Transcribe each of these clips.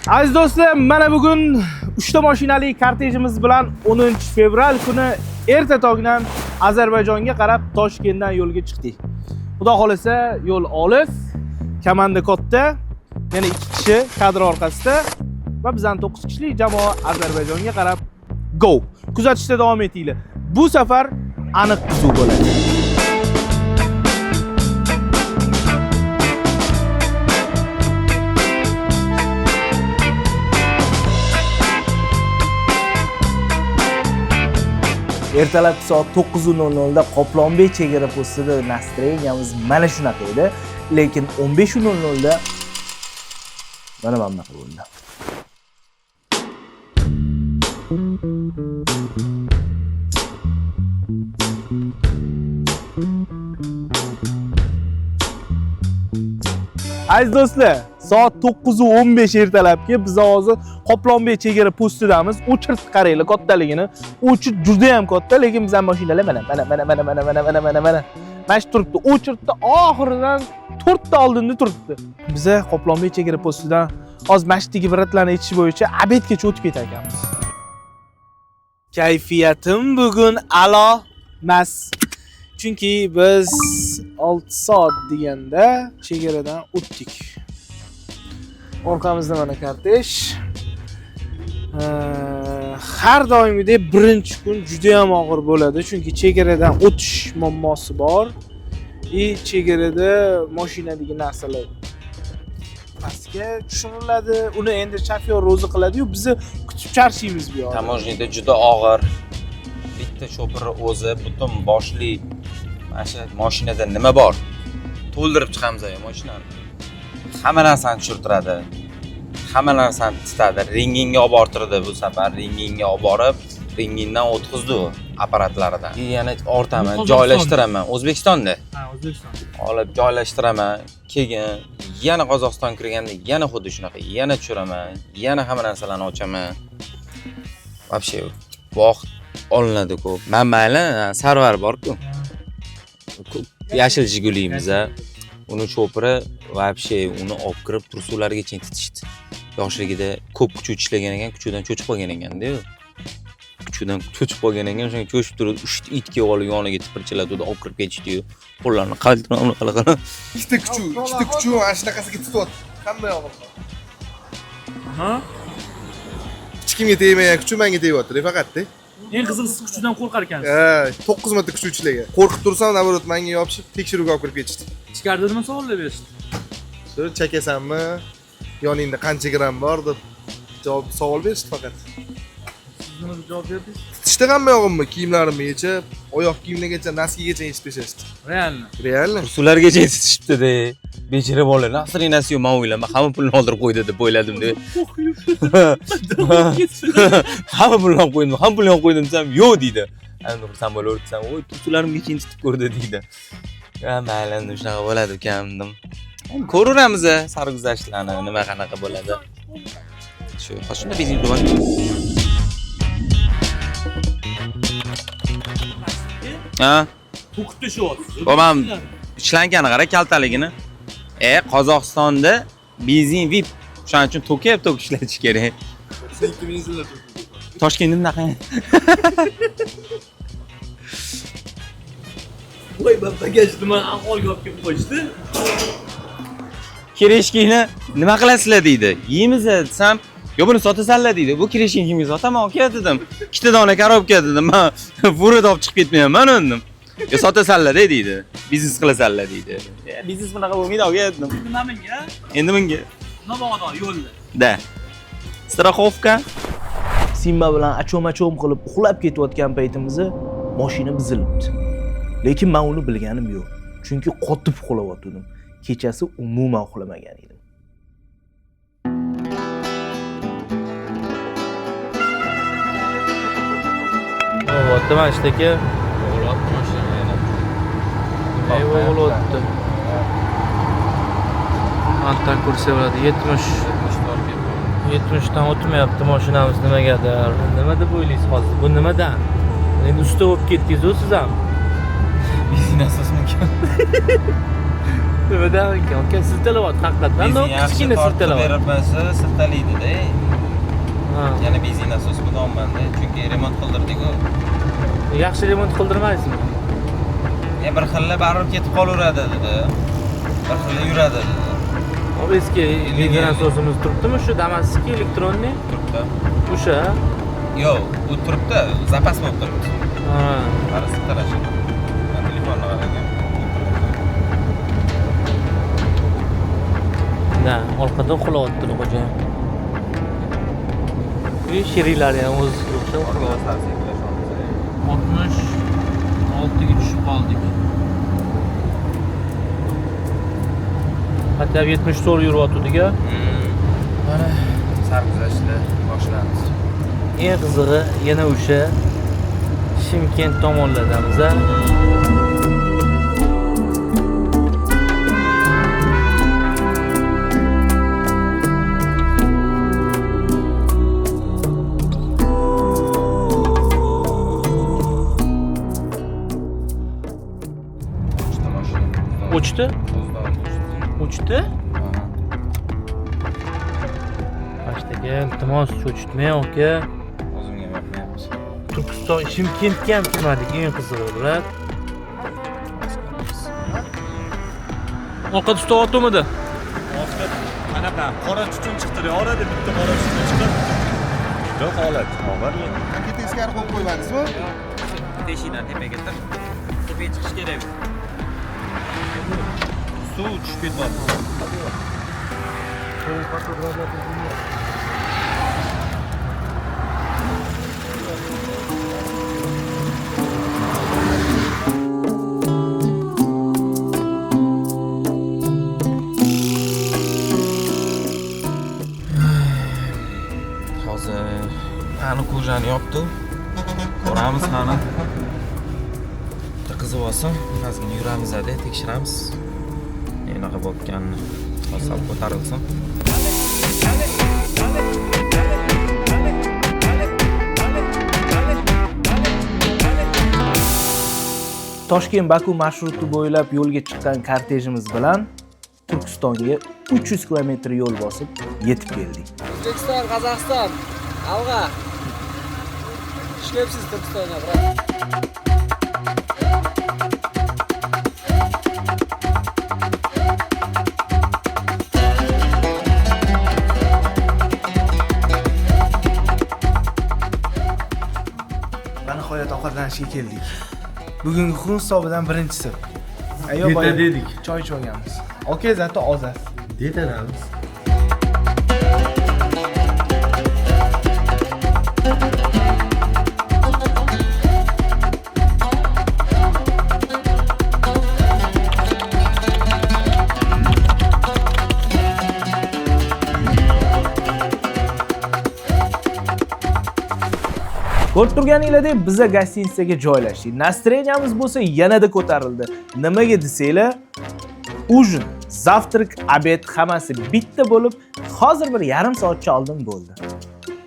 Aziz do'stlar, mana bugun 3 ta mashinali kortejimiz bilan 10 fevral kuni erta tongdan Ozarbayjonga qarab Toshkentdan yo'lga chiqdik. Xudo xolasa yo'l olis, komanda katta, yana 2 kishi kadr orqasida va bizdan 9 kishilik jamoa Ozarbayjonga qarab go. Kuzatishda davom etinglar. Bu safar aniq kuzuv bo'ladi. Ertalab soat 9:00 da Qoplonbek chegara postida настроениямыз mana shunaqa edi, lekin 15:00 da mana bunaqa bo'ldi. Aziz do'stlar, soat 9:15 ertalabki biz hozir Qoplonbek chegara postidamiz. O'chirt qaranglar kattaligini. O'chir juda ham katta, lekin bizning mashinalar mana mash turibdi. O'chirtda oxiridan 4 ta oldinda turibdi. Biz Qoplonbek chegara postidan hozir mashdagi biratlarni aytish bo'yicha obedgacha o'tib ketar ekanmiz. Kayfiyatim bugun a'lo emas. Chunki biz 6 soat deganda chegaradan o'tdik. Orqamizda mana kortej. Har doimgidek birinchi kun juda ham og'ir bo'ladi, chunki chegaradan o'tish muammosi bor. Chegarada mashinadagi narsalar pastga tushiriladi. Uni endi shofyor o'zi qiladi-yu, biz kutib charchaymiz bu yoqda. Taможnida juda og'ir. Bitta chopir o'zi butun boshli mana mashinada nima bor? To'ldirib chiqamiz ay mashinani. Hamma narsani tushirtiradi. Hamma narsani titadi. Ringingga olib bortirdi bu safar. Ringingga olib borib, ringingdan o'tkazdi apparatlaridan. Yana ortaman, joylashtiraman. O'zbekistonda. Ha, O'zbekiston. Olib joylashtiraman. Keyin yana Qozog'iston kirganda yana xuddi shunaqa, yana tushiraman, yana hamma narsalarni ochaman. Вообще vaqt olinadi ko'p. Men mayli Sarvar bor-ku. Yashil Jigulimiz uni cho'piri вообще uni olib kirib tursuvlargacha titishdi. Yoshligida ko'p kuch ishlagan ekan, kuchidan cho'chib qolgan ekan-da. Kuchidan cho'chib qolgan ekan, o'shanga cho'chib turib, 3 itga olib yoniga tipirchilatdi, olib kirib ketishdi-yu. Qo'llarini qaltirib qilib. Ikkita kuchu ana shunaqasiga tityapti. Hamma yog'i. Aha. Hech kimga tegmagan kuchu menga tegyapti, faqat-da. Eng qizig'isi kuchidan qo'rqar ekansiz. 9 marta kuchu ishlagan. Qo'rqib tursam, naborot menga yopishib, tekshiruvga olib kirib ketishdi. Ichkarida nima savollar berishdi? Shu chakasanmi? Yoningda qancha gram bor deb savol berishdi faqat. Siz nima javob berdingiz? Titishda hamma yog'imni, kiyimlarimni yechib, oyoq kiyimlargacha, naskigacha yechib berishdi. Realni. Tursulargacha titishibdi-da. Bechara bola, nasrinasi yo'q, men o'yladim. Hamma pulni oldirib qo'ydi deb o'yladim deb. Hamma pulni olib qo'ydim, hamma pulni olib qo'ydim desam, yo'q deydi. Endi xursand bo'lib o'rsam, "Voy, tursularimgacha titib ko'rdi" deydi. Ya mayli, endi shunaqa bo'ladi ekandim. Ko'raveramiz sarguzashtlarni, nima qanaqa bo'ladi. Shu, shunda bizning bor. Ha? To'qib tashyapsiz. Bo'm, ishlankani qara kaltaligini. Qozog'istonda benzin VIP. Shuning uchun to'kib ishlatish kerak. Toshkentda bunaqa. Voy, bagaj nima ahvolga olib kelib qo'yishdi? Kireshkini nima qilasizlar deydi. Yeymiz desam, "Yo buni sotasanlar" deydi. "Bu kireshkini kimga sotaman aka" dedim. "Ikkita dona korobka" dedim. "Men furada olib chiqib ketmayman" dedim. "Yo sotasanlar deydi. Biznes qilasanlar" deydi. "Biznes bunaqa bo'lmaydi aka" dedim. Nima menga? Endi menga. Mabodo yo'lda. Da. Страховка. Simba bilan achom-achom qilib uxlab ketayotgan paytimizda mashina buzilibdi. Lekin men uni bilganim yo'q. Chunki qotib uxlayotgandim. Kechasi umuman uxlamagan edim. O'tdi mana shtaki. O'g'lotdi mashina yana. Ey o'g'lotdi. Altdan kursiya bo'ladi 70 dan o'tmayapti mashinamiz nimagadir. Nima deb o'ylaysiz hozir? Bu nimadan? Endi usta bo'lib ketdingiz-ku siz ham. Biznes asosmikan. nimadan ekan aka siltalyapti haqiqatdan kichkina siltalyapti beribmasa siltalaydi-da. ha Yana benzin asos buzolmanda, chunki remont qildirdik-ku. yaxshi remont qildirmaysizmi Bir xilla baribir ketib qolaveradi dedi. Bir xilla yuradi dedi. o eski benzin asosimiz turibdimi shu Damas'ki elektronniy Turibdi. o'sha Yo'q, u turibdi, zapas bo'lib turibdi. ha Qarasa tarash. Telefonni qarang. da orqadan uxlayapti xo'jayin sheriklari ham o'zi o'xshab uxlayapti 66 ga tushib qoldik. Hatta 70 so'm yuryapti-ku. Mana sarguzashtlar boshlandi. Eng qizig'i yana o'sha Shimkent tomonlardamiz. O'chdi? O'chdi? Ashtaga iltimos cho'chitmang aka. O'zimga yoqmayapti. Turkiston Shimkentga ham kirmadik eng qizig'i bilan. Ovqat ustyaptimi-da? Ovqat qanaqa? Qora tutun chiqdi. Orada bitta qora tutun chiqib. Yo'q holat. Og'ir. Aka teskari qo'yib qo'ymadingizmi? Teshidan tepaga chiqib, tepaga chiqish kerak. Suv tushib ketyapti. Hozir ani ko'jani yopdi. Ko'ramiz qani. Qizib olsin, ozgina yuramiz-da, tekshiramiz. Enaqa bo'lganini hozir ko'tarilsin. Toshkent-Baku marshruti bo'ylab yo'lga chiqqan kortejimiz bilan Turkistonga 300 km yo'l bosib yetib keldik. O'zbekiston, Qozog'iston, Alg'a. Ishlayapsiz Turkistonga, brat. Nihoyat ovqatlanishga keldik. Bugungi kun hisobidan birinchisi. Deta dedik. Choy ichganmiz. Aka zato ozar. Detanamiz. Ko'rib turganingizdek biza gostinitsaga joylashdik. Настроенiyamiz bo'lsa yanada ko'tarildi. Nimaga desanglar, ujin, zavtrak, obed hammasi bitta bo'lib, hozir bir yarim soatcha oldin bo'ldi.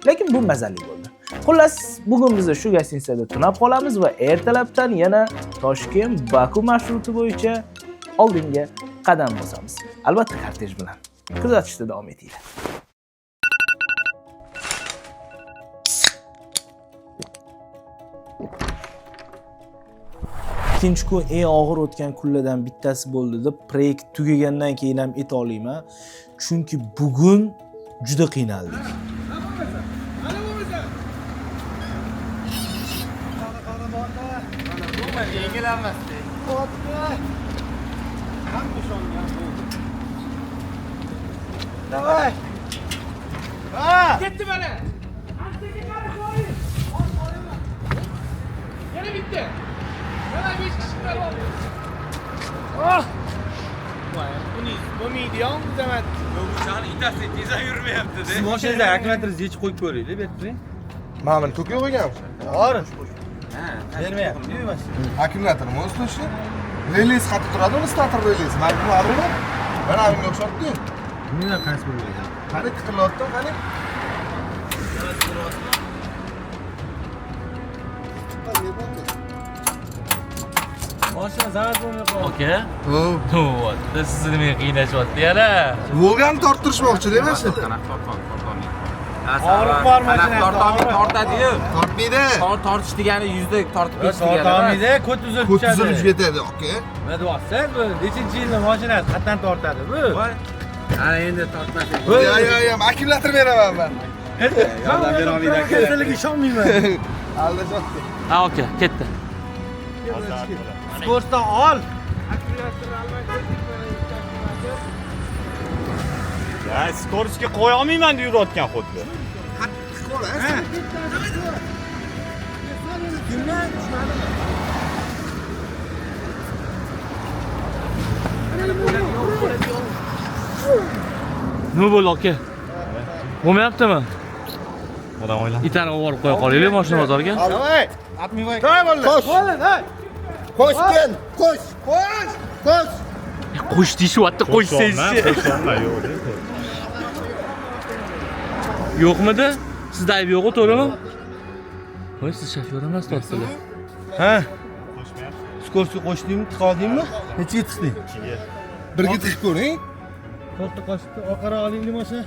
Lekin bu mazali bo'ldi. Xullas, bugun biz shu gostinitsada tunab qolamiz va ertalabdan yana Toshkent-Baku marshruti bo'yicha oldinga qadam bosamiz. Albatta kortej bilan. Kuzatishda davom etinglar. Ikkinchi kun eng og'ir o'tgan kunlardan bittasi bo'ldi deb proyekt tugagandan keyin ham ayta olmayman. Chunki bugun juda qiynaldik. Davay. Ketdi mana. Yana bitti. Yana 5 kişi var. Ah! Vay, bu milyon zaman. Yo'qchani itasi tezak yurmayapti-da. Mashinada akkumulyatorni yechib qo'yib ko'raylik, berib. Mana buni to'kib qo'yganmiz. Bor. Ha, Bermayapti. Yurmas. Akkumulyatorni o'zi to'shi. Relis xati turadi, uni starter relis. Mana bu arima. Mana bunga o'xshatdi. Nima qaysi bo'ladi? Qani tiqilyapti, qani? Mashina zarar bo'lmay qoldi. Aka. Ho. Вот. Sizni nima qiynashyapti yana? Volgani torttirishmoqchi emas. Og'riq bor mashinada. Tortadi-yu. Tortmaydi. Tortish degani yuzda tortib ketish degani. Tortolmaydi, ko't uzilib Ko't tushadi. uzilib ketadi, aka. Nima deyapsiz bu? Nechinchi yilni mashinasi qatdan tortadi bu? Ana endi tortmasin. Ya, akkumulyator beraman men. Yordam bera olmaydi aka. Sizlarga ishonmayman. Aldashyapti. Ha, aka, ketdi. Skorsdan ol. Ya, skorishga qo'ya olmayman deb yurayotgan xuddi. Nima bo'ldi aka? Bo'lmayaptimi? Odam o'ylan. Itani olib qo'ya qolaylik mashina bozorga. Давай. Отмывай. Koş. Koş gel. Koş. Koş. Qo'sh deyishyapti, qo'sh sensi. Qo'shonma, yo'q. Yo'qmidi? Sizda ayb yo'q, to'g'rimi? Voy, siz shofyor emas tortdilar. Ha. Skorsga qo'shdingmi, tiqoldingmi? Nechiga tiqding? Birga tiqib ko'ring. To'rtta qo'shibdi, oqara olingli mashina.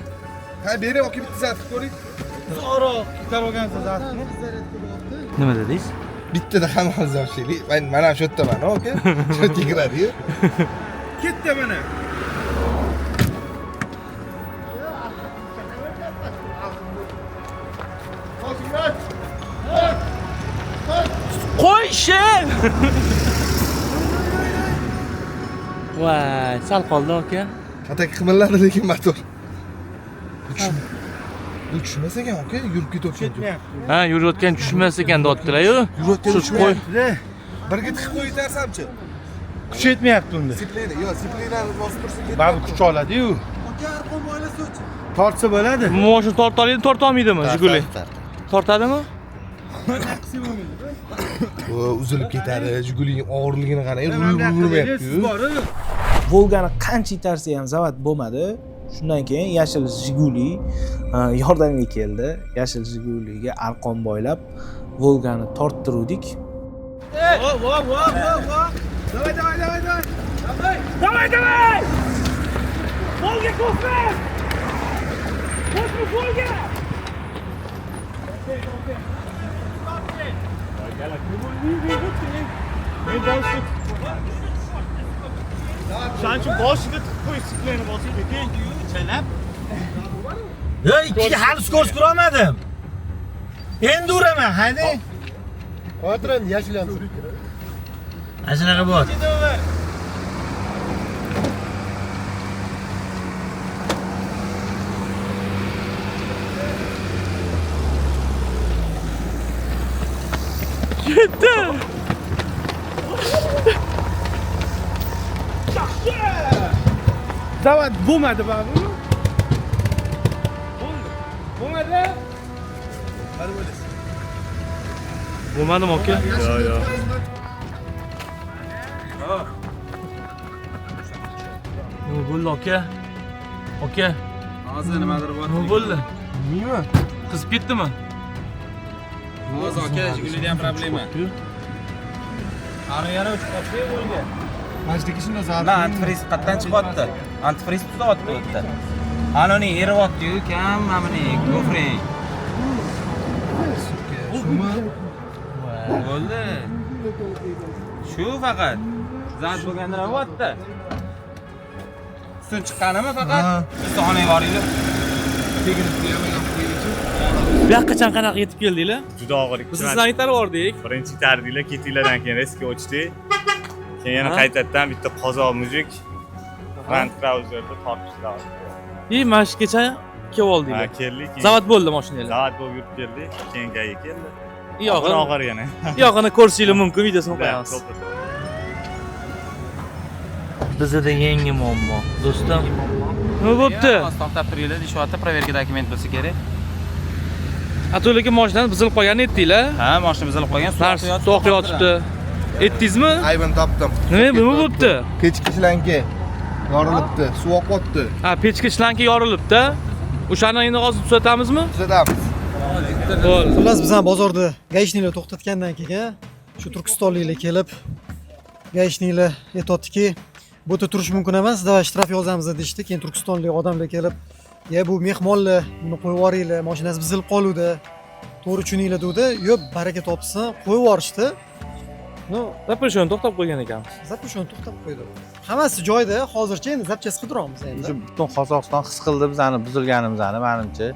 Ha, bering, aka bitta zat qilib ko'ring. Zo'roq ko'tarib olgansiz zatni. Nima dedingiz? Bittada hammamiz olishaylik. Men mana shu yerdaman, aka. Shu yerga kiradi-yu. Ketdi mana. Qo'yishing! Voy, sal qoldi aka. Atak qimilladi lekin motor. Bu tushmas ekan, aka, yurib ketayotgan. Ha, yurayotgan tushmas ekan deyaptilar-yu. Yurayotgan Shu qo'y. Birga tiqib qo'ytarsamchi? Kuch yetmayapti unda. Siplina, yo'q, siplinani bosib tursa ketadi. Babu kuch oladi-yu. Tortsa bo'ladi. Mashina tortolmaydi, tortolmaydimi? Jiguli. Tortadimi? Uzilib ketadi. Jigulining og'irligini qarang, urmayapti-yu. Volgani qancha itarsa ham zavod bo'lmadi. Shundan keyin yashil Jiguli yordamga keldi. Yashil Jiguliga arqon boylab Volgani torttirdik. Давай! Volga ko'pmi? Volga! Shuning uchun boshiga tiqib qo'y, sikleni bosib keting. Chaynab. Ya, ikkiga hali skors ko'rolmadim. Endi uraman, haydi. Qotiran yashilansin. Ashanaqa bor. Ketdi. Zavod bo'lmadi babu. Bo'lmadi. Bo'lmadimi aka? Yo'q. Nima bo'ldi aka? Aka, Hozir nimadir bor. nima bo'ldi? Nima? Qizib ketdimi? Hozir aka, Jigulida ham problema. Ana yana uchib qoldi bo'lga. Majdagi shunday Na, zarb. antifriz qatdan chiqyapti. Antifriz tuzyapti bu yerda. Anoni eryapti-yu, kam mamani gofring. Bo'ldi. Shu faqat. Zat bo'lganda nima bo'lyapti? Suv chiqqanimi faqat? Ustaxonaga boringlar. Bu yoqqacha qanaqa yetib keldinglar? Juda og'ir ikki Biz marta. sizlarni itarib bordik. Birinchi tardinglar, ketinglardan keyin riskga o'chdik. Keyin yana Ha? qaytadan bitta qozo mujik Land Cruiser'da tortishdi. И mashgacha kelib Ha, oldinglar. keldik. Zavod bo'ldi mashinalar. Zavod bo'lib yurib keldik. Keyin gayi keldi. Yog'ini, Og'ir yana. yog'ini ko'rishingiz mumkin, videosini qo'yamiz. Bizda yangi muammo. Do'stim, nima bo'pti? To'xtab turinglar, deyapti, proverka dokument bo'lsa kerak. Ato'lika mashinani buzilib qolgan etdinglar. Ha, mashina buzilib qolgan, Suv oqib yotibdi. Etdingizmi? Aybini topdim. Nima bo'pti? Pechka shlanka yorilibdi, suv oqyapti. Ha, pechka shlanka yorilibdi. O'shani endi hozir tuzatamizmi? Tuzatamiz. Bo'ldi. Xullas, bizani bozorda gaishniklar to'xtatgandan keyin shu turkistonliklar kelib gaishniklar aytyaptiki bu yerda turish mumkin emas, davay shtraf yozamiz deyishdi. Keyin turkistonlik odamlar kelib, "Ya bu mehmonlar, buni qo'yib yuboringlar, mashinasi buzilib qoluvdi. To'g'ri tushuninglar" dedi. "Yo'q, baraka topsin, qo'yib yuborishdi." No, Zaposhon to'xtab qo'ygan ekanmiz. zaposhon to'xtab qo'ydi. Hammasi joyida, hozircha endi zapchast qidiramiz endi. Shu butun Qozog'iston his qildi bizani buzilganimizni, menimcha.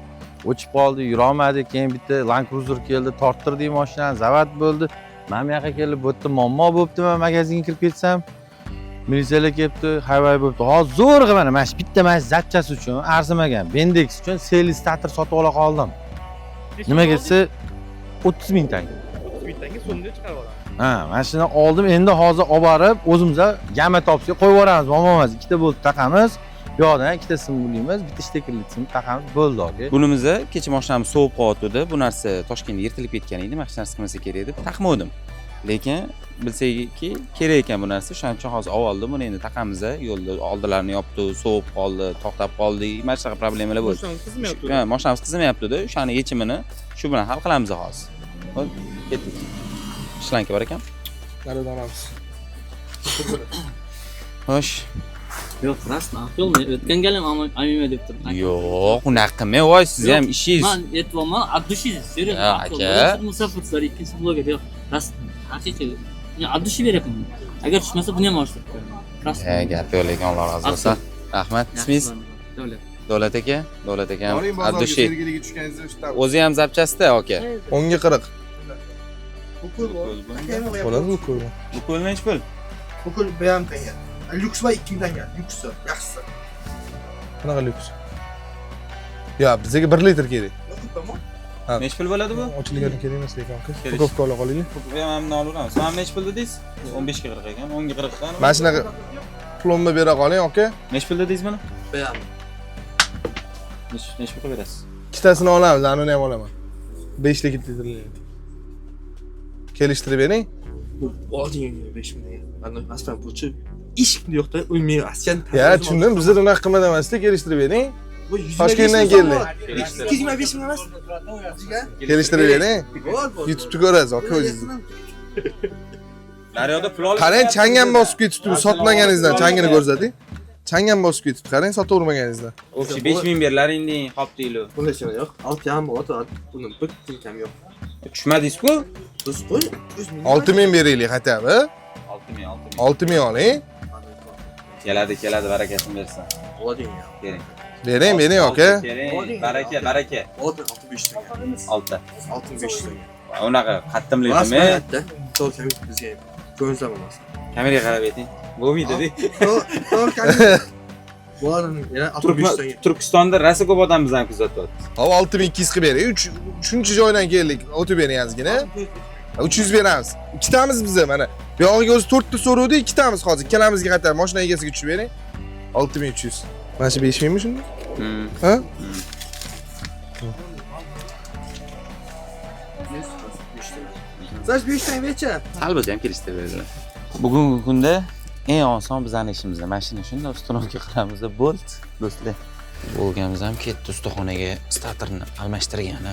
O'chib qoldi, yura olmadik. Keyin bitta Land Cruiser keldi, torttirdik mashinani, zavat bo'ldi. Men bu yoqqa kelib, bu yerda muammo bo'libdi, men magazinga kirib ketsam, militsiyalar kelibdi, hayvay bo'libdi. Hozir zo'rg'a mana shu bitta mana zapchasi uchun arzimagan Bendex uchun Selistator sotib ola qoldim. Nimaga desa 30 ming tanga. 30 ming tanga so'mda chiqarib olamiz. Ha, mashina oldim, endi hozir olib borib, o'zimizga gama topsa qo'yib yuboramiz. Muammomiz ikkita bolt taqamiz. Bu yoqdan ikkita simvolyimiz, bitta shtekilli sim taqamiz, bo'ldi aka. Bunimizni kecha mashinamiz sovib qoldi. Bu narsa Toshkentda yirtilib ketgan edi. Mashinasi qilmasa kerak deb taqmadim. Lekin bilsakki kerak ekan bu narsa. Shuning uchun hozir oldim. Buni endi taqamiz, yo'lda oldilarini yopdi, sovib qoldi, to'xtab qoldi. Mana shunaqa problemalar bo'ldi. Ha, mashinamiz qizimayapti-da. O'shani yechimini shu bilan hal qilamiz hozir. Xo'p, ketdik. Ishlanka bor ekan. Narada olamiz. Xo'sh. Yo'q, rostmi? Yo'qmi? O'tgan gal ham amima deb turdim. Yo'q, unaqa qilmang, voy, siz ham ishingiz. Men aytibman, abdushingiz, serios. Ha, aka. Musofirchilar ikkinchi bloger yo'q. Rost, haqiqiy. Men abdushi beryapman. Agar tushmasa buni ham ochtirib qo'yaman. Rost. Gap yo'q lekin Alloh razı bo'lsin. Rahmat. Ismingiz? Davlat. Davlat aka. Davlat aka. Boring bozorga Abdushi. sergeliga tushganingizda o'shdan. O'zi ham zapchasta aka. 10 ga 40. Bukul bor. Bo'ladi bukul. Bu pul nech pul? Bukul 1.5 tanga. Lyuks va 2 tanga. Lyuksi, yaxshisi. Qanaqa lyuks? Ya, bizga 1 litr kerak. Nech pul bo'ladi bu? Ochilgani kerak emas lekin aka. Bukovka ola qolaylik. Bu ham hamma olaveramiz. Siz ham nech pul dedingiz? 15 ga 40 ekan. 10 ga 40 ekan. Mana shunaqa plomba bera qoling aka. Nech pul dedingiz buni? Nech pul berasiz? Ikkitasini olamiz, anini ham olaman. 5 litrli. Kelishtirib bering. Olding 5 ming. Mana aslan puchi ishqni yo'qda o'lmay askan. Ya, tushundim. Biz unaqa qilmadan emasda kelishtirib bering. Bu Toshkentdan keldi. 225 ming emas. Kelishtirib bering. YouTube'da ko'rasiz aka o'zingiz. Daryoda pul olib. Qarang, changam bosib ketibdi. Sotmaganingizdan changini ko'rsating. Changam bosib ketibdi. Qarang, sotavermaganingizdan. O'sha 5000 berlaring deng, qopdinglar. Bunday yo'q. 6.5 bo'ladi. Buni bir tinkam yo'q. Tushmadingiz-ku? Biz qo'y. 6 ming beraylik xatabi. 6000, 6000. 6 ming oling. Keladi, barakasini bersin. Olding ya. Bering. Bering aka. Bering. Baraka. 65 tanga. 6. 65 tanga. Unaqa qattimlik qilmang. Mas'uliyatda. To'g'ri bizga ko'rsam emas. Kameraga qarab ayting. Bo'lmaydi-da. To'g'ri. Bo'larini yana 65 tanga. Turkistonda rosa ko'p odam bizani kuzatyapti. Havo 6200 qilib bering. 3-chi joydan keldik. O'tib bering ozgina. 300 beramiz. Ikkitamiz biza mana. Bu yog'iga o'zi 4 ta so'rovdi, ikkitamiz hozir. Ikkalamizga qatar mashina egasiga tushib bering. 6300. Mana shu 5000mi shunda? Ha? Siz 5 tanga necha? Albatta ham kelishtirib beradilar. Bugungi kunda eng oson bizning ishimizda mashina shunda ustunovka qilamiz, bolt do'stlar. Bo'lganimiz ham ketdi ustaxonaga starterni almashtirgan.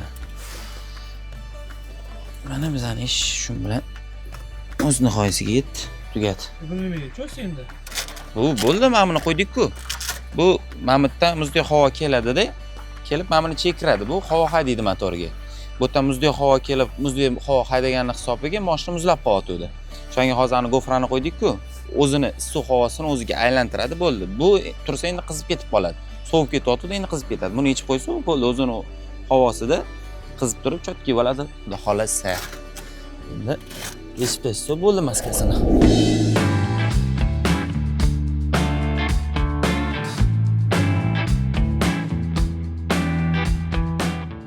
Mana bizning ish shu bilan o'z nihoyasiga yetdi, tugadi. Buni nima cho'si endi? Bu bo'ldi, mana buni qo'ydik-ku. Bu Mamutdan muzday havo keladi-da. Kelib mana buni chekiradi. Bu havo haydaydi motorga. Bu yerdan muzday havo kelib, muzday havo haydaganning hisobiga mashina muzlab qolyapti. Shunga hozirni gofrani qo'ydik-ku. O'zini issiq havosini o'ziga aylantiradi, bo'ldi. Bu tursa endi qizib ketib qoladi. Sovib ketyapti, endi qizib ketadi. Buni yechib qo'ysa, bo'ldi, o'zini havosida qizib turib chotki bo'ladi. Xudo xolasa. Endi yechib qo'ysa bo'ldi maskasini.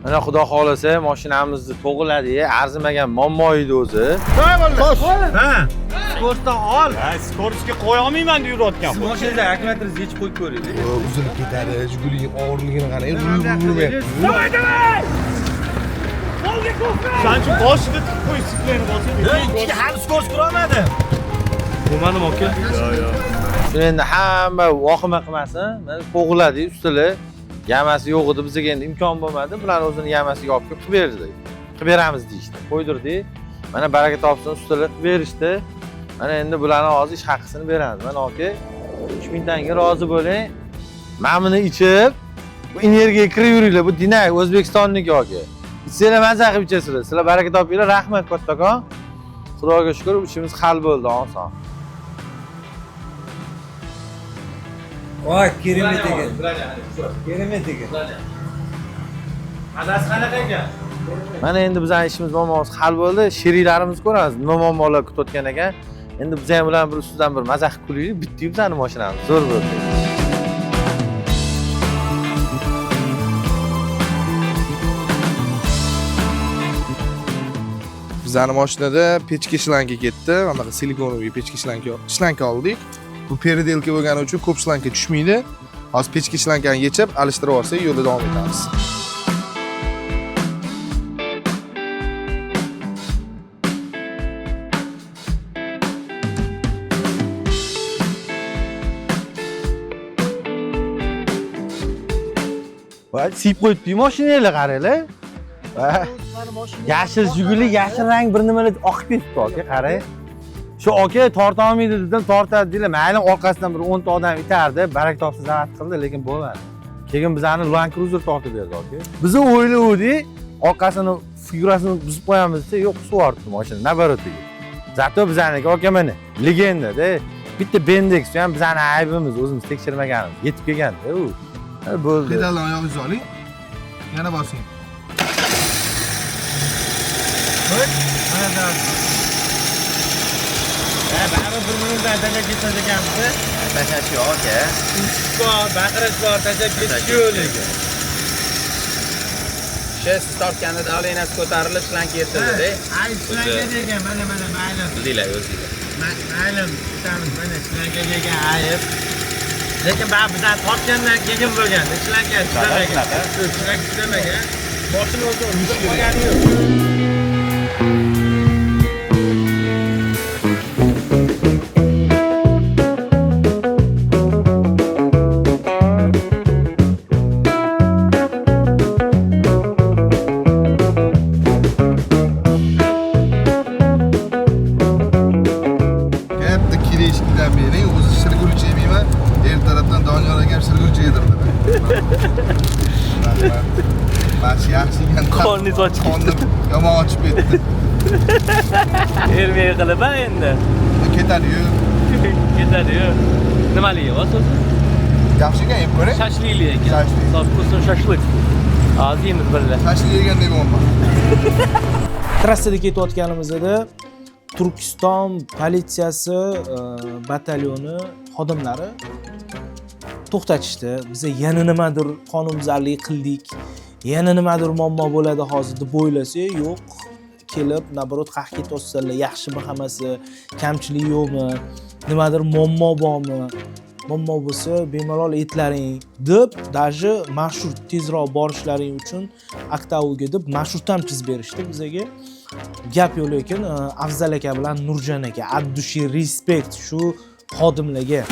Mana xudo xolasa mashinamizni to'g'riladi, arzimagan muammo edi o'zi. Ha. Skorsdan ol. Ha, skorsga qo'ya olmayman deb yurayotgan. Siz mashinada akkumulyatorni yechib qo'yib ko'ring. Uzilib ketadi. Jigulining og'irligini qarang. Urmayapti. Shuning uchun boshida tiqib qo'y sikleni bosib. Ikki hali skors ko'rolmadim. Bo'lmadimi aka? Yo'q. Shuni endi hamma vahima qilmasin. Mana to'g'riladi ustilar. Yamasi yo'q edi, bizga endi imkon bo'lmadi. Bularni o'zini yamasiga olib kelib berdik. Qilib beramiz deyishdi. Qo'ydirdik. Mana baraka topsin ustalar qilib berishdi. Mana endi bularning hozir ish haqqisini beramiz. Mana aka 3000 tanga rozi bo'ling. Men buni ichib, bu energiyaga kirib yuringlar. Bu Dinay O'zbekistonniki aka. Sizlar maza qilib ichasizlar. Sizlar baraka topinglar. Rahmat kattakon. Xudoga shukr, ishimiz hal bo'ldi, oson. Voy, keremet ekan. Keremet ekan. Adasi qanaqa ekan? Mana endi bizning ishimiz muammomiz hal bo'ldi. Sheriklarimiz ko'ramiz, nima muammolar kutayotgan ekan. Endi biz ham bilan bir ustidan bir mazah qilib kulaylik. Bitdi bizning mashinamiz. Zo'r bo'ldi. Bizning mashinada pechka shlanka ketdi. Mana silikonoviy pechka shlanka oldik. Bu peridelka bo'lgani uchun ko'p shlanka tushmaydi. Hozir pechka shlankani yechib, alishtirib olsak, yo'lda davom etamiz. Voy, siyib qo'yibdi mashinanglar qaranglar. Yashil Jiguli, yashil rang bir nimalar oqib ketibdi aka, qarang. Shu aka torta olmaydi dedim, tortadi deylar. Mayli orqasidan bir 10 ta odam itardi, barak topsa zarat qildi, lekin bo'lmadi. Keyin bizani Land Cruiser tortib berdi aka. Biz o'yladik, orqasini figurasini buzib qo'yamiz desa, yo'q, suv ortdi mashina, nabarotiga. Zato bizaniki aka mana legenda-da. Bitta Bendex ham bizani aybimiz, o'zimiz tekshirmaganimiz, yetib kelganda u. Bo'ldi. Pedaldan oyog'ingizni oling. Yana bosing. Baribir bir minutdan tashlab ketmas ekanmiz. Tashlash yo'q aka. Bor, baqirish bor, tashlab ketish yo'q lekin. Siz tortganida olinasi ko'tarilib shlanka yetildi-da. Ay, shlanka degan, mana mayli. Bildinglar o'zingizlar. Mayli, tutamiz, mana shlanka degan ayib. Lekin baribir bizdan tortgandan keyin bo'lgan, shlanka tushmagan. Shlanka tushmagan. Boshini o'zi tushib qolgani yo'q. Katta kirishkidan beri o'zi shirgulchi yemayman. Er tarafdan Doniyor aka ham shirgulchi yedirdi. Bash yaxshi ekan. Qorningiz ochib ketdi. Yomon ochib ketdi. Ermay qilaman endi. Ketadi-yu. Ketadi-yu. Nimali yeyapsiz? Yaxshi ekan, yeb ko'ring. Shashlikli ekan. Shashlik. Sopkusun shashlik. Hozir yeymiz birga. Tashli yegandek bo'lmoq. Trassada ketayotganimizda Turkiston politsiyasi batalyoni xodimlari to'xtatishdi. Biz yana nimadir qonunbuzarlik qildik. Yana nimadir muammo bo'ladi hozir deb o'ylasak, yo'q. Kelib, nabarot qaq ketyapsizlar, yaxshimi hammasi, kamchilik yo'qmi, nimadir muammo bormi? Muammo bo'lsa, bemalol aytlaring deb, даже marshrut tezroq borishlaring uchun Aktauga deb marshrut ham chizib berishdi bizga. Gap yo'q, lekin Afzal aka bilan Nurjon aka, addushi respekt shu xodimlarga.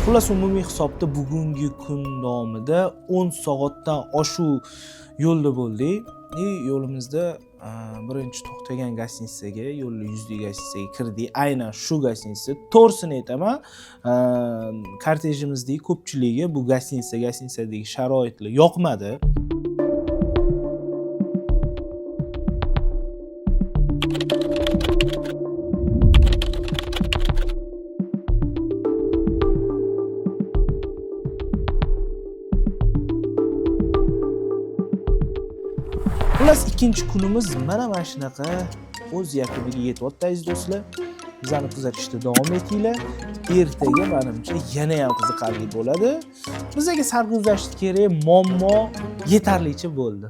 Xullas umumiy hisobda bugungi kun davomida 10 soatdan oshuv yo'lda bo'ldik. Yo'limizda birinchi to'xtagan gostinitsaga, yo'lda yuzli gostinitsaga kirdik. Aynan shu gostinitsa, to'g'risini aytaman, kortejimizdagi ko'pchiligiga bu gostinitsadagi sharoitlar yoqmadi. Xullas ikkinchi kunimiz mana shunaqa o'z yakuniga yetyapti aziz do'stlar. Bizani kuzatishda davom etinglar. Ertaga menimcha yana ham qiziqarli bo'ladi. Bizga sarguzasht kerak, muammo yetarlicha bo'ldi.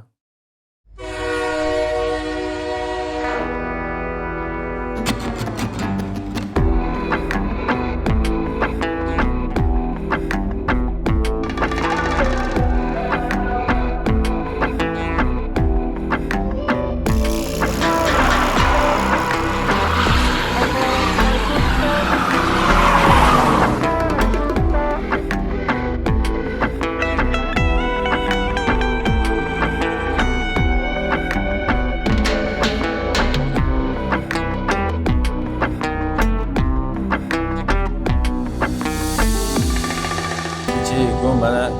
bizani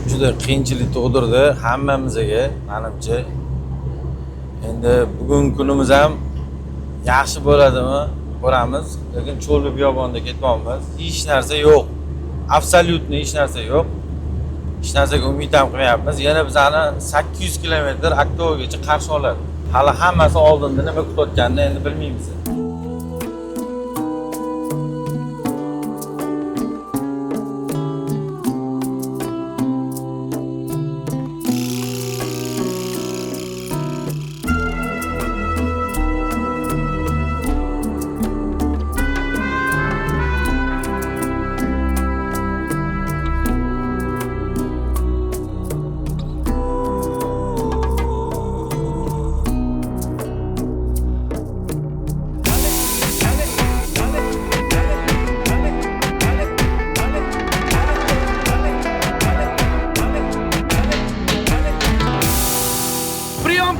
juda qiyinchilik tug'dirdi hammamizga, menimcha. Endi bugungi kunimiz ham yaxshi bo'ladimi? Ko'ramiz. Lekin cho'lli biyobonda ketyapmiz. Hech narsa yo'q. Absolyutni hech narsa yo'q. Hech narsaga umid ham qilmayapmiz. Yana bizani 800 kilometr Aktogacha qarshi oladi. Hali hammasi oldinda nima kutayotganini endi bilmaymiz.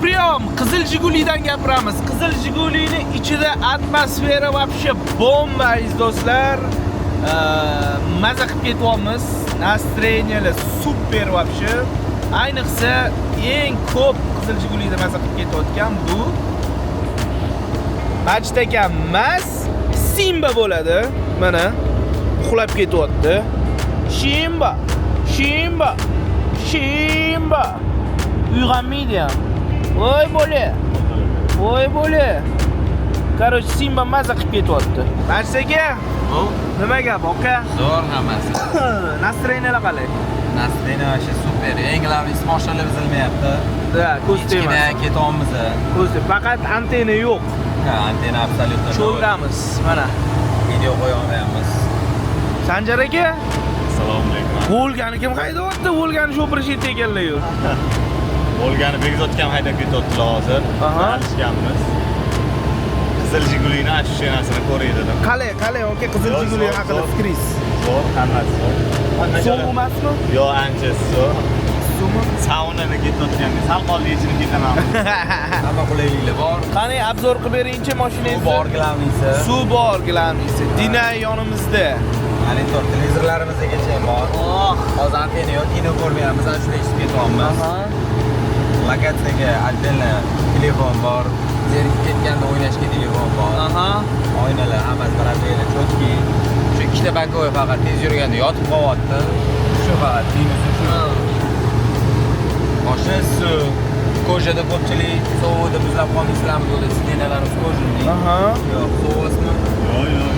Priyom, Qizil Jigulidan gapiramiz. Qizil Jigulini ichida atmosfera вообще bomba aziz do'stlar. Maza qilib ketyapmiz. Настроениyalar super вообще. Ayniqsa eng ko'p Qizil Jigulida maza qilib ketayotgan bu Majid aka emas, Simba bo'ladi. Mana uxlab ketyapti. Shimba. Uyg'onmaydi ham. Voy bo'le. Короче, Simba maza qilib ketyapti. Majid aka, nima gap, aka? Zo'r hammasi. Настроениyalar qalay? Naslini вообще super. Eng glavnisi mashinalar buzilmayapti. Da, ko'ztema. Kichkina ketyapmiz. Ko'ztema. Faqat antena yo'q. Ha, antena absolyutno. Cho'ldamiz, mana. Video qo'ya olmayapmiz. Sanjar aka, Assalomu alaykum. Volgani kim haydayapti? Volgani sho'pirishga ekanlar-yu. Volgani Begzodga ham haydab ketyaptilar hozir. Tanishganmiz. Qizil Jigulini ashushanasini ko'ray dedim. Qalay, aka, Qizil Jiguli haqida fikringiz? Zo'r, hammasi zo'r. So'q emasmi? Yo, ancha zo'r. So'qmi? Saunaga ketayotganda salqonli ichini ketaman. Hamma qulayliklar bor. Qani obzor qilib beringchi mashinangizni? Bor glavnisi. Suv bor glavnisi. Dinay yonimizda. Monitor televizorlarimizgacha bor. Hozir antena yo'q, kino ko'rmayapmiz, ana shunday ishib ketyapmiz. Lokatsiyaga отдельно telefon bor. Zerikib ketganda o'ynashga telefon bor. Oynalar hammasi parallel, chotki. Shu ikkita bakoy faqat tez yurganda yotib qolyapti. Shu faqat minusi shu. Mashinasi kojada ko'pchilik sovuqda muzlab qolmaysizlarmi dedi, stinalarimiz kojali. Yo'q, sovuqmi? Yo'q.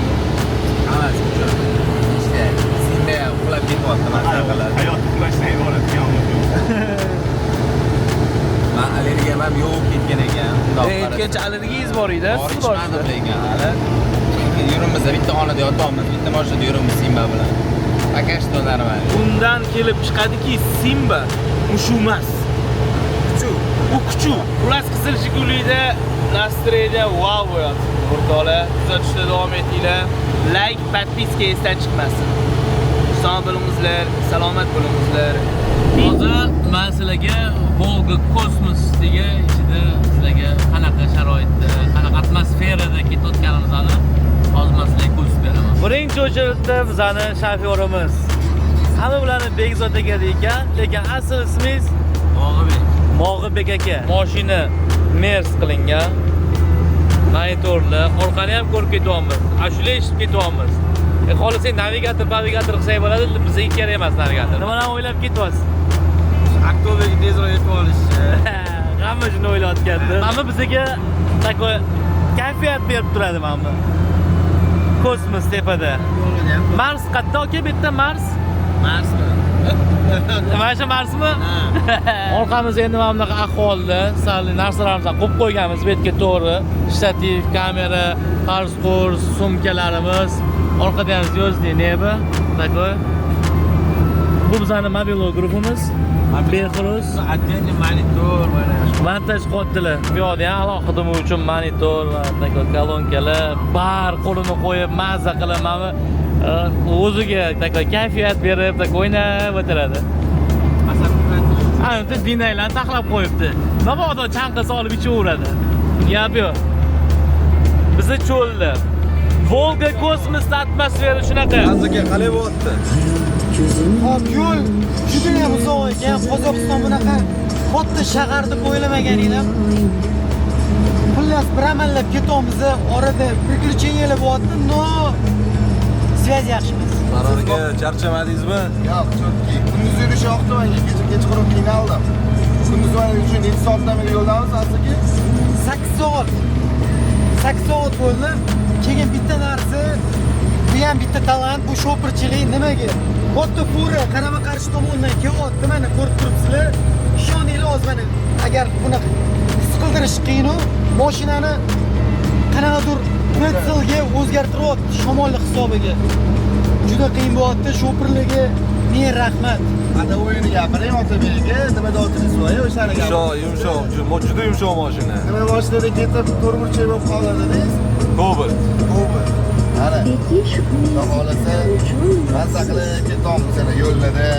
Hammasi shu. İşte Simba uxlab ketyapti, maza qiladi. Hayot uxlashdan iborat yo'q. Men allergiyam ham yo'q ketgan ekan. Aytgancha allergiyangiz bor edi, siz bor borsiz. lekin hali yurimizda bitta xonada yotyapmiz, bitta mashinada yurimiz Simba bilan. Akashto normal. Bundan kelib chiqadiki, Simba mushu emas. Kuchu. Xullas Qizil Jigulida Nastreda wow bo'lyapti. O'rtoqlar, kuzatishda davom etinglar. Like, podpiska esdan chiqmasin. Sog' bo'lingizlar, salomat bo'lingizlar. Hozir men sizlarga Volga Kosmos degan ichida sizlarga qanaqa sharoitda, qanaqa atmosferada ketayotganimizni hozir men sizlarga ko'rsatib beraman. Birinchi o'chirishda bizani shofyorimiz. Hamma bularni Begzod aka deykan, lekin asl ismingiz Mog'ibek aka. Mashina Mers qilingan. Monitorlar, orqani ham ko'rib ketyapmiz. Ashula eshitib ketyapmiz. Xohlasangiz navigator qilsak bo'ladi, bizga kerak emas navigator. Nimadan o'ylab ketyapsiz? Aktoberga tezroq yetib olish. Hamma shuni o'ylayotgandi. Mana bizga takoy kayfiyat berib turadi mana. Kosmos tepada. Mars qayerda aka? Bu yerda Mars. Marsmi? Mana shu Marsmi? Orqamiz endi mana bunaqa ahvolda, sal narsalarimizni qo'yib qo'yganmiz bu yerga to'g'ri. Shtativ, kamera, qars, sumkalarimiz. Orqada ham звездный neba, takoy. Bu bizning mobil guruhimiz. Behruz, Отдельный monitor mana. montaj qilyaptilar. Bu yerda ham alohida uchun monitor va takoy kolonkalar, bar qo'lini qo'yib maza qilib mana o'ziga takoy kayfiyat berib, takoy o'ynab o'tiradi. Ana dinaylarni taxlab qo'yibdi. Mabodo chanqasa olib ichaveradi. Gap yo'q. Bizi cho'lda Volga Kosmos atmosfera shunaqa. Azizga qalay bo'lyapti? Hop, yo'l judayam uzoq ekan. Qozog'iston bunaqa katta shahar deb o'ylamagan edim. Xullas, bir amallab ketamiz. Orada приключениялар bo'lyapti. No, связь yaxshimiz. Qarorga charchamadingizmi? Yo'q, chunki kunduz yurish yoqdi menga, kechqurun qiynaldim. Kunduz mana uchun 7 soatdan beri yo'ldamiz, aslida 8 soat. 8 soat bo'ldi. Keyin bitta narsa, bu ham bitta talant, bu shopirchilik nimaga? Katta fura qarama-qarshi tomondan kelyapti, mana ko'rib turibsizlar. Ishoninglar, hozir mana agar buni siqildirish qiyin, mashinani qanaqadir pretselga o'zgartiryapti shamollik hisobiga. Juda qiyin bo'lyapti, shopirligi. Men rahmat. Ada o'yini gapiring Otabekga, nima dotiniz bor, o'shani gapiring. Yumshoq, juda yumshoq mashina. Nima mashinada ketib to'rtburchak bo'lib qoladi dedingiz? Cobalt. Ana. Xudo xolasa, mazza qilib ketamiz ana yo'llarda.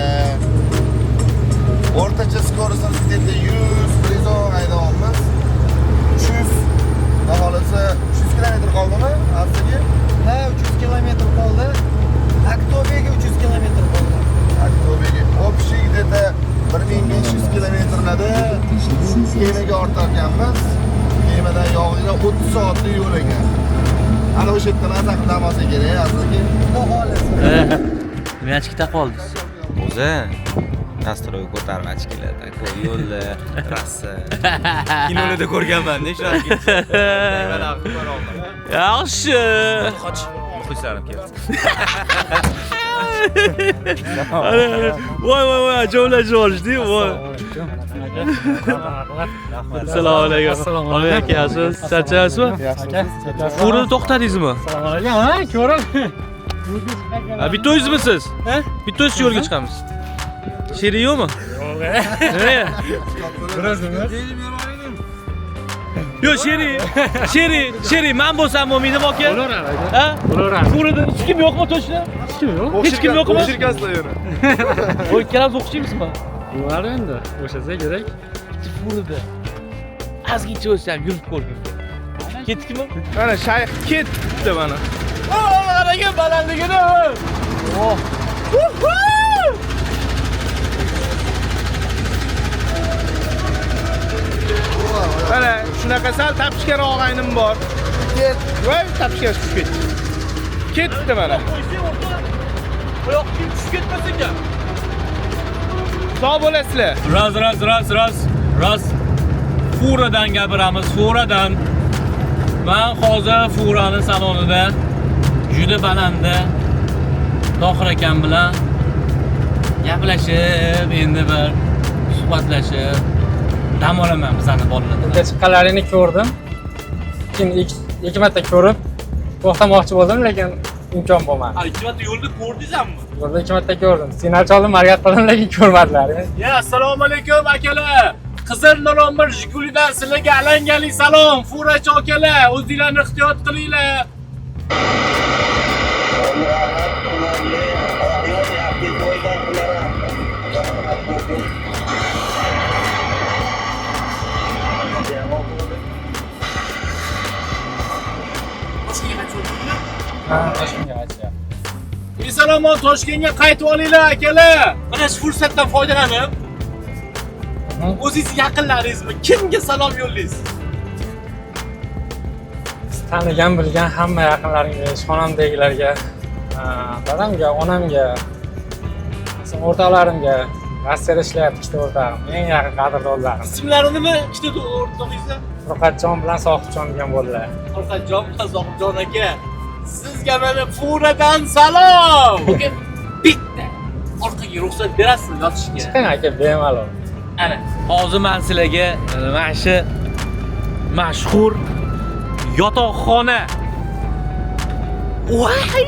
O'rtacha skorost где-то 100 prizon haydayapmiz. 300. Xudo xolasa 300 kilometr qoldimi? Aslida? Ha, 300 kilometr qoldi. Aktobega 300 kilometr qoldi. Aktobega общий где-то 1500 kilometrlarda kemaga ortarkanmiz. Kemadan yog'iga 30 soatlik yo'l ekan. Ana o'sha yerda mazza qilib dam olsa kerak, aslida. Xudo xolasa. Nimachikda qoldingiz? O'zi nastroy ko'tarmachi keladi. Taku yo'lda, trassa. Kinolarda ko'rganman-da shularga. Mana xabar oldim. Yaxshi. Qoch. Muxlislarim keldi. Voy, ajoyib olishdi, voy. Assalomu alaykum. Assalomu alaykum. Yaxshisiz? Charchaysizmi? Furni to'xtadingizmi? Assalomu alaykum. Ha, ko'ring. Bitta o'zimisiz? Ha? Bitta o'z yo'lga chiqamiz. Sheri yo'qmi? Yo'q. Nega? Birazmi? Yo, Sheri, men bo'lsam bo'lmaydi aka. Bo'laveradi. Ha? Bo'laveradi. Furida hech kim yo'qmi to'shni? Hech kim yo'q. Hech kim yo'qmi? Shirkasida yuri. Voy, ikkalamiz o'qishimizmi? Bo'ladi endi. O'shasa kerak. Furida. Ozgincha o'lsam yurib ko'rgin. Ketdikmi? Mana shayx ketdi mana. Qaraga balandligini. Oh. Mana shunaqa sal tapishgan og'aynim bor. Voy, tapishgan tushib ketdi. Ketdi mana. Oyoq kiyim tushib ketmas ekan. Sog' bo'lasizlar. Raz. Furadan gapiramiz, furadan. Men hozir furani salonida juda balandda Tohir akam bilan gaplashib, endi bir suhbatlashib dam olaman bizani bolalardan. Chiqqanlaringni ko'rdim. Keyin ikki marta ko'rib to'xtamoqchi bo'ldim, lekin imkon bo'lmadi. Ikki marta yo'lda ko'rdingizmi? Yo'lda ikki marta ko'rdim. Signal choldim, harakat qildim, lekin ko'rmadilar. Ya, assalomu alaykum akalar. Qizil nolomir Jigulidan sizlarga alangali salom. Furachi akalar, o'zinglarni ehtiyot qilinglar. Salomon, Toshkentga qaytib olinglar akalar. Mana shu fursatdan foydalanib o'zingiz yaqinlaringizmi kimga salom yo'llaysiz? Tanigan bilgan hamma yaqinlarimga, xonamdagilarga, dadamga, onamga, o'rtoqlarimga, Rossiyada ishlayapti ikkita o'rtog'im, eng yaqin qadrdonlarim. Ismlari nima? Ikkita o'rtog'ingizlar? Furqatjon bilan Sohibjon degan bo'ldilar. Furqatjon bilan Sohibjon aka, sizga mana Furadan salom. Aka, bitta orqaga ruxsat berasizmi yotishga? Chiqing aka, bemalol. Ana, hozir men sizlarga mana shu mashhur yotoqxona. Voy!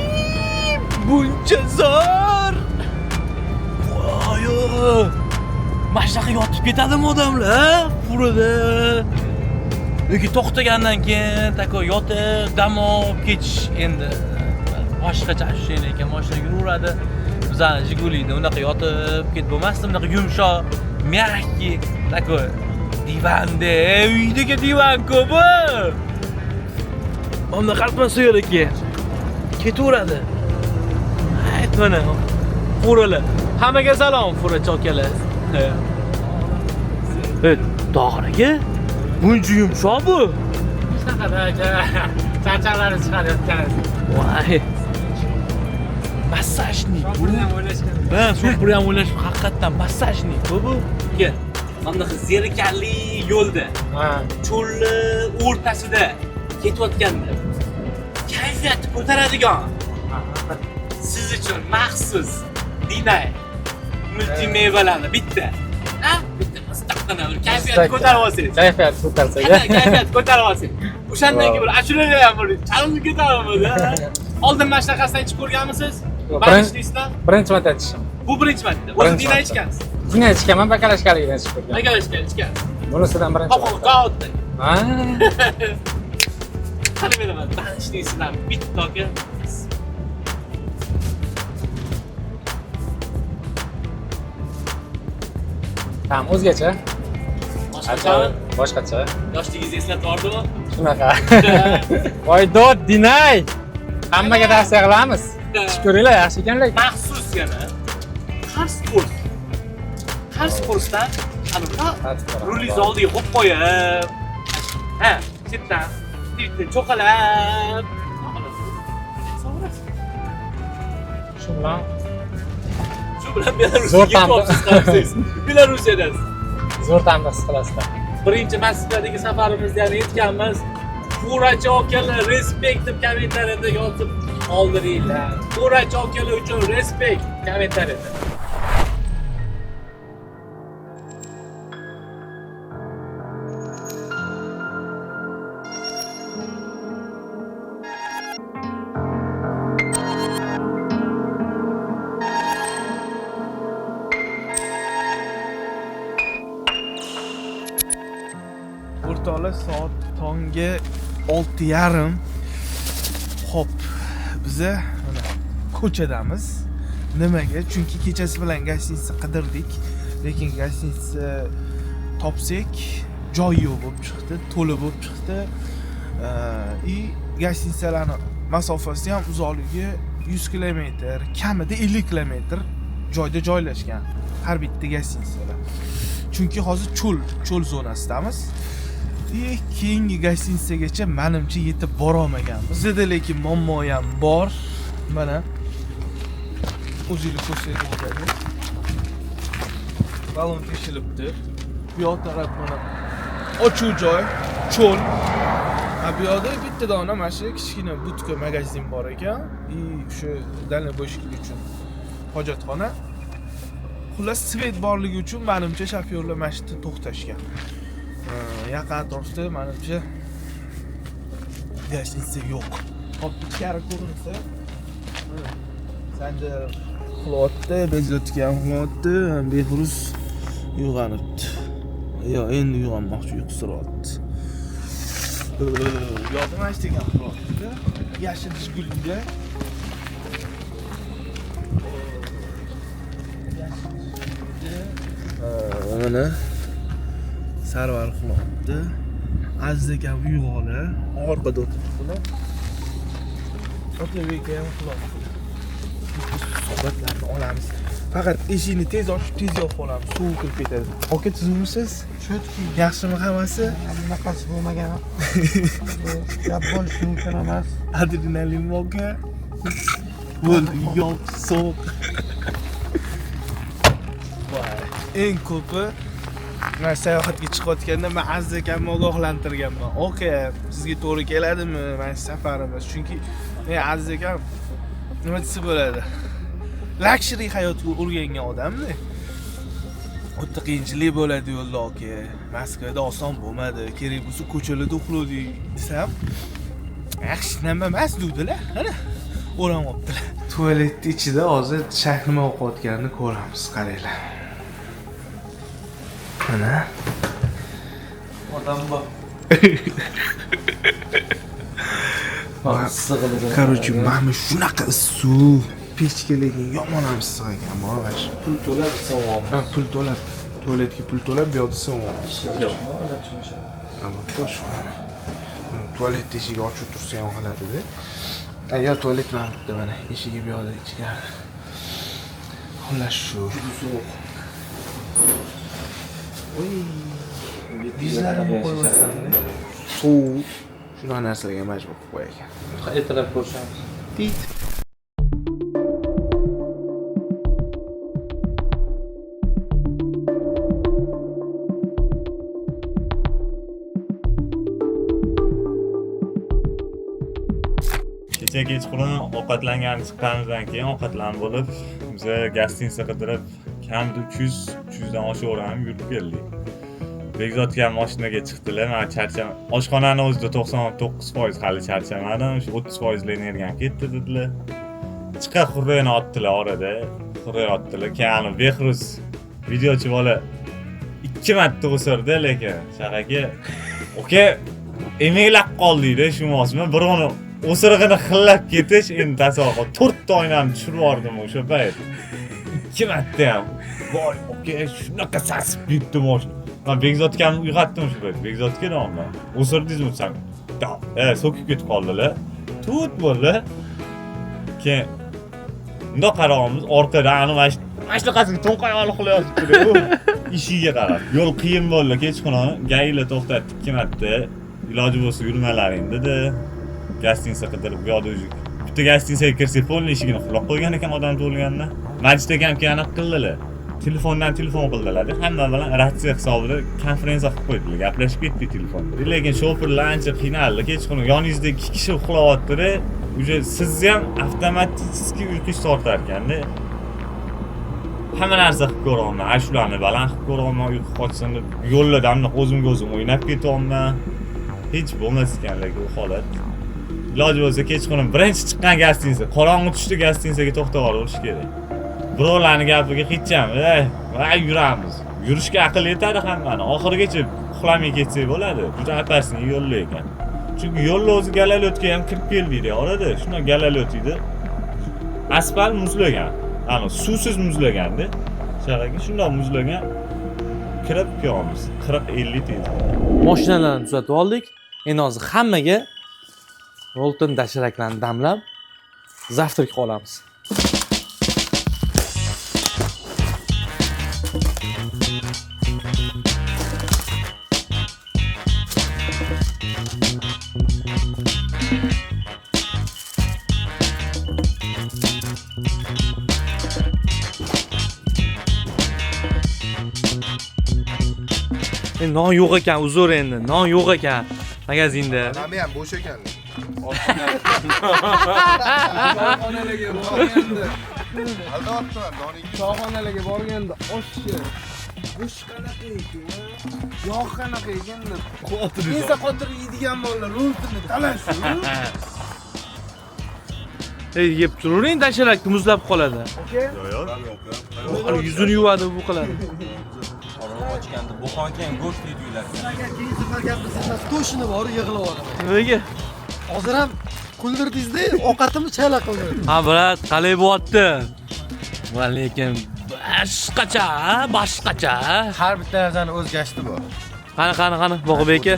Buncha zo'r! Voy! Mana shunaqa yotib ketadimi odamlar? Furada. Yoki to'xtagandan keyin tako yotib, dam olib ketish endi boshqacha tushish ekan, mashina yuraveradi. Bizani Jigulida unaqa yotib ketib bo'lmasdi, bunaqa yumshoq, mягкий, такой divanda, uydagi divan-ku bu. Unda qalbman so'yar ekan. Ketaveradi. Ayt mana. Furalar. Hammaga salom, Furachi akalar. Dog'riga? Buncha yumshoq bu. Charchalarni chiqarayotgan. Voy. Massajnik bu. Ha, super ham o'ylash haqiqatdan massajnik bu. Kel. Mana zerikarli yo'lda. Ha. Cho'lni o'rtasida ketayotganda kayfiyat ko'taradigan siz uchun maxsus dinay multimevalarni bitta. Ha? Bitta mustaqilna bir kayfiyat ko'tarib olsangiz. Kayfiyat ko'tarsak. Kayfiyat ko'tarib olsangiz. O'shandan keyin bir ashulalar ham bir chalg'ib ketadi. Oldin mana shunaqasidan ichib ko'rganmisiz? Birinchi Birinchi marta ichishim. Bu birinchi marta. O'zi dinay ichgansiz. Dinay ichganman, bakalashkaligidan ichib ko'rganman. Bakalashka ichgansiz. Bunisidan birinchi. Qo'rqotdi. Ha. Qani beraman. Tanishliksizlar. Bitta aka. Tamam, o'zgacha. Boshqachami? Boshqacha. Yoshligingizni eslatib yordimi? Shunaqa. Voydod, dinay. Hammaga tavsiya qilamiz. Ichib ko'ringlar, yaxshi ekan lekin. Maxsus yana qars kursdan aniqroq rulingizni oldiga qo'yib qo'yib, ha, chetdan bitta cho'qalab, Shu bilan Belarusga ketibsiz. Belarusiyadasiz. zo'r ta'mda his qilasizlar. Birinchi masjidlardagi safarimizda ham aytganmiz. Furachi akalar respekt deb kommentariyada yozib qoldiringlar. Furachi akalar uchun respekt kommentariyada. O'rtoqlar, soat tongi 6:30. Xo'p, biza mana ko'chadamiz. Nimaga? Chunki kechasi bilan gostinitsa qidirdik, lekin gostinitsa topsak, joy yo'q bo'lib chiqdi, to'la bo'lib chiqdi. Gostinitsalarni masofasi ham uzoqligi 100 kilometr, kamida 50 kilometr joyda joylashgan har bitta gostinitsalar. Chunki hozir cho'l zonasidamiz. Keyingi gostinitsagacha menimcha yetib bora olmaganmiz. Bizda lekin muammo ham bor. Mana o'zingiz ko'rsangiz bo'ladi. Balon teshilibdi. Bu yoq taraf mana ochuv joy, cho'l. Bu yoqda bitta dona mana shu kichkina butka magazin bor ekan. Shu dalnibo'yishlik uchun hojatxona. Xullas, svet borligi uchun menimcha shofyorlar mana shu yerda to'xtashgan. Yaqin atrofda menimcha gostinitsa yo'q. Hop, ichkari ko'rinsa, Sanjar uxlayapti, bezlatga ham uxlayapti, Behruz uyg'onibdi. Yo, endi uyg'onmoqchi, uyqusiryapti. Yo'q, mana shu degan uxlayapti. Yashil gulga. Mana Sarvar uxlayapti. Aziz akam uyg'onib, orqada o'tiribdi. Otabek ham uxlayapti. Suhbatlarni olamiz. Faqat eshikni tez ochib, tez yopib olamiz. Suv kirib ketadi. Aka, tuzimsiz? Yaxshimi hammasi? Bunaqasi bo'lmagan. Gap bo'lishi mumkin emas. Adrenalinmi aka? Bo'ldi, yo'q, sovuq. Voy, eng ko'pi men sayohatga chiqayotganda men Aziz akamni ogohlantirganman. Aka, sizga to'g'ri keladimi mana safarimiz? Chunki men Aziz akam nima desa bo'ladi? Luxury hayotga o'rgangan odamda. O'ta qiyinchilik bo'ladi yo'lda aka. Moskvada oson bo'lmadi. Kerak bo'lsa ko'chalarda uxladik desam, yaxshi nima emas dedilar. Ana, o'ramabdilar. Tualetning ichida hozir shayx nima o'qiyotganini ko'ramiz, qaranglar. Mana odam bor. Короче, mana shunaqa issiq. Pechga lekin yomon ham issiq ekan, mana shu. Pul to'lab sovuq. Pul to'lab, tualetga pul to'lab, bu yoqda sovuq. Yo'q. Ammo tosh. Tualet eshigi ochib tursa ham qoladi-da. Agar tualet mavjudda mana eshigi bu yoqda ichkari. Xullas shu. Oy. Yuzlarimni qo'yibsan. Suv. Shunaqa narsalarga majbur qilib qo'yar ekan. Ertalab ko'rishamiz. Tit. Kecha kechqurun ovqatlangan chiqqanimizdan keyin ovqatlanib bo'lib, biz gostinitsa qidirib kamida 300 dan oshiqverib yurib keldik. Bekzodga ham mashinaga chiqdilar. Men charcham. Oshxonani o'zida 99% hali charchamadim. Shu 30% energiyam ketdi dedilar. Chiqa xurrayni otdilar orada. Xurray otdilar. Keyin Behruz videochi bola 2 marta o'sirdi, lekin shaqaga "Oka, emeklab qoldik-da, shu mosmi? Birovni o'sirig'ini xillab ketish endi tasavvur. 4 ta oynani tushirib yubordim o'sha payt. 2 marta ham. Voy, oka, shunaqa sasib ketdi mashina. Men Bekzodkamni uyg'otdim shu payt. Bekzodga nomda. O'sirdingizmi sen? So'kib ketib qoldilar. Tut bo'ldi. Keyin bundoq qarag'imiz orqada ana mana shunaqasiga to'nqay olib qilyapti-da. Ishiga qarab. Yo'l qiyin bo'ldi. Kechqurun gaylar to'xtatdi 2 marta. Iloji bo'lsa yurmalaring dedi. Gostinitsa qidirib bu yoqda bitta gostinitsaga kirsak, polni eshigini qulab qo'ygan ekan odam to'lganda. Majid akam keyin qildilar. Telefondan telefon qildilar-da. Hamma bilan ratsiya hisobida konferensiya qilib qo'ydilar. Gaplashib ketdik telefonda. Lekin shoferlar ancha qiynaldi. Kechqurun yoningizda 2 kishi uxlayapti-da. Uje sizni ham avtomatik uyqush tortar ekanda. Hamma narsa qilib ko'raman. Shularni baland qilib ko'raman, uyqu qochsin deb yo'llarda ham o'zimga o'zim o'ynab ketyapman. Hech bo'lmas ekan lekin u holat. Iloji bo'lsa kechqurun birinchi chiqqan gostinitsa, qorong'i tushdi gostinitsaga to'xtab olish kerak. Birovlarning gapiga hech ham, voy yuramiz. Yurishga aql yetadi hammani. Oxirigacha uxlamay ketsak bo'ladi. Juda apasini yo'llar ekan. Chunki yo'llar o'zi galalyotga ham kirib kelmaydi, orada. Shuna galalyot edi. Asfalt muzlagan. Ana suvsiz muzlaganda. Sharaga shundoq muzlagan. Kirib kelyapmiz. 40-50 tez. Mashinalarni tuzatib oldik. Endi hozir hammaga Rolton dasharaklarni damlab zavtrga olamiz. Non yo'q ekan, uzr endi. Non yo'q ekan magazinda. Nima ham bo'sh ekan. Choyxonalarga borganda oshchi. Go'sht qanaqa ekan? Yog' qanaqa ekan deb. Esa qotirib yeydigan bolalar Roltonni talash. Yeb turavering, dasharakni muzlab qoladi. Yo'q. Yuzini yuvadi, bu qiladi. Ochganda buxon keyin go'sht yeydilar. Keyin safar gapirsangiz, to'shini bor, yig'ilib oladi. Nimaga? Hozir ham kuldirdingiz-da, ovqatimni chala qildi. Ha, brat, qalay bo'lyapti? Va lekin boshqacha. Har bitta narsani o'z gashti bor. Qani, Boqib aka.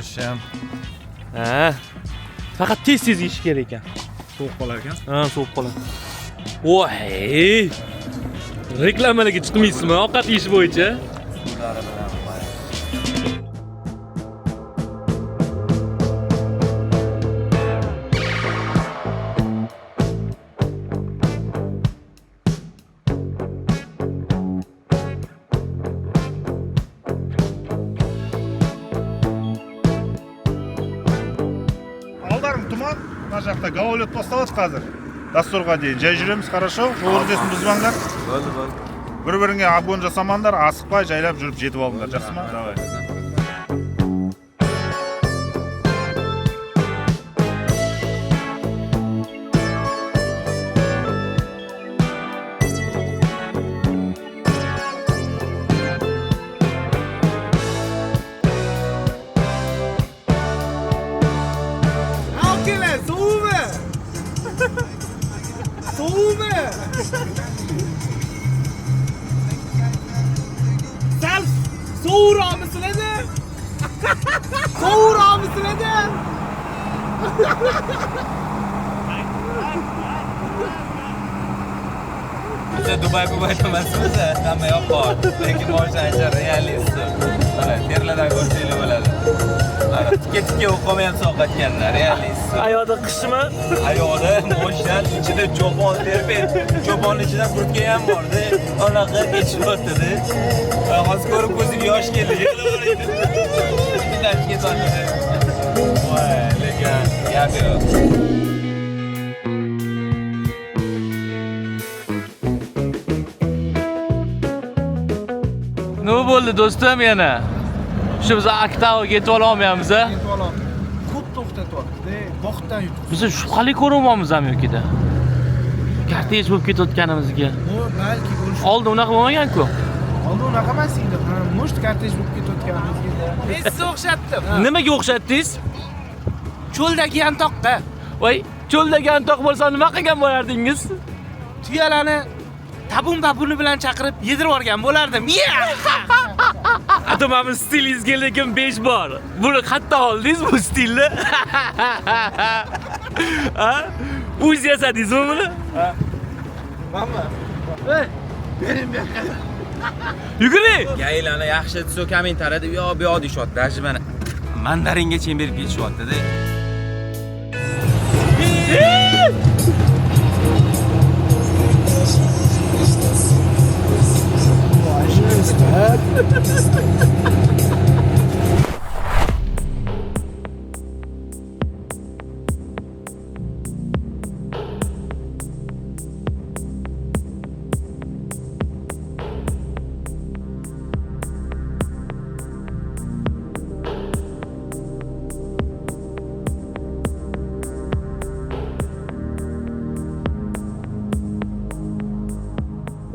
Ha. Faqat tez-tez yeyish kerak ekan. So'q qolar ekan. Ha, so'q qoladi. Voy! Reklamalarga chiqmaysizmi ovqat yeyish bo'yicha? Aldarım tuman, нашақта гауlet постават қазір. Дастурға дейін жай жүреміз, хорошо? Жолыңызды бұзбаңдар. Bo'ldi. Bir-biringga обгон жасамаңдар, асықпай жайлап жүріп жетіп алыңдар, жақсы ма? Давай. Biza Dubai emasmiz, hamma yoq bor. Lekin moshina ancha realist. Mana terladan ko'rsanglar bo'ladi. Mana tikka o'qolmayam sovqatganda realist. Ayoqda qishmi? Ayoqda moshina ichida cho'pon terpet. Cho'ponning ichida kurtka ham bor-da. Unaqa kechyapti-da. Hozir ko'rib ko'ziga yosh keldi. Yig'laveradi. Dashga soldi. Voy, lekin gap yo'q. Nima bo'ldi do'stim yana? Shu biz Aktauga yetib olmayapmiz a? Ko'p to'xtatyapti-da, vaqtdan yutib. Biz shubhali ko'ryapmiz ham yo'kida. Kortej bo'lib ketayotganimizga. Balki bo'lishi. Oldin unaqa bo'lmagan-ku. Oldin unaqa emas edi. Musht kortej bo'lib ketayotganimizga. Men sizni o'xshatdim. Nimaga o'xshatdingiz? Cho'ldagi yantoqqa. Voy, cho'ldagi yantoq bo'lsa nima qilgan bo'lardingiz? Tuyalarni tabun bilan chaqirib yedirib yuborgan bo'lardim. Atamamiz stilingizga lekin 5 bor. Buni qayerda oldingiz bu stilni? Ha? O'zingiz yasadingizmi buni? Ha. Manmi? Bering bu yoqqa. Yuguring! Gaylani yaxshi desa kommentariyada bu yoq deyishyapti. Даже mana mandaringacha berib ketishyapti-da.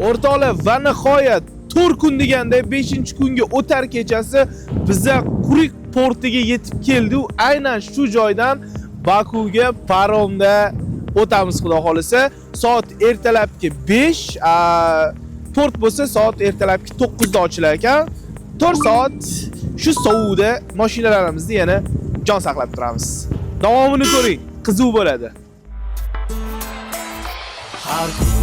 O'rtoqlar va nihoyat 4 kun deganda 5-kunga o'tar kechasi biza Qurik portiga yetib keldi. Aynan shu joydan Bakuga paromda o'tamiz xudo xolisa. Soat ertalabki 5, port bo'lsa soat ertalabki 9 da ochilar ekan. 4 soat shu sovuqda mashinalarimizni yana jon saqlab turamiz. Davomini ko'ring, qiziq bo'ladi. Har kun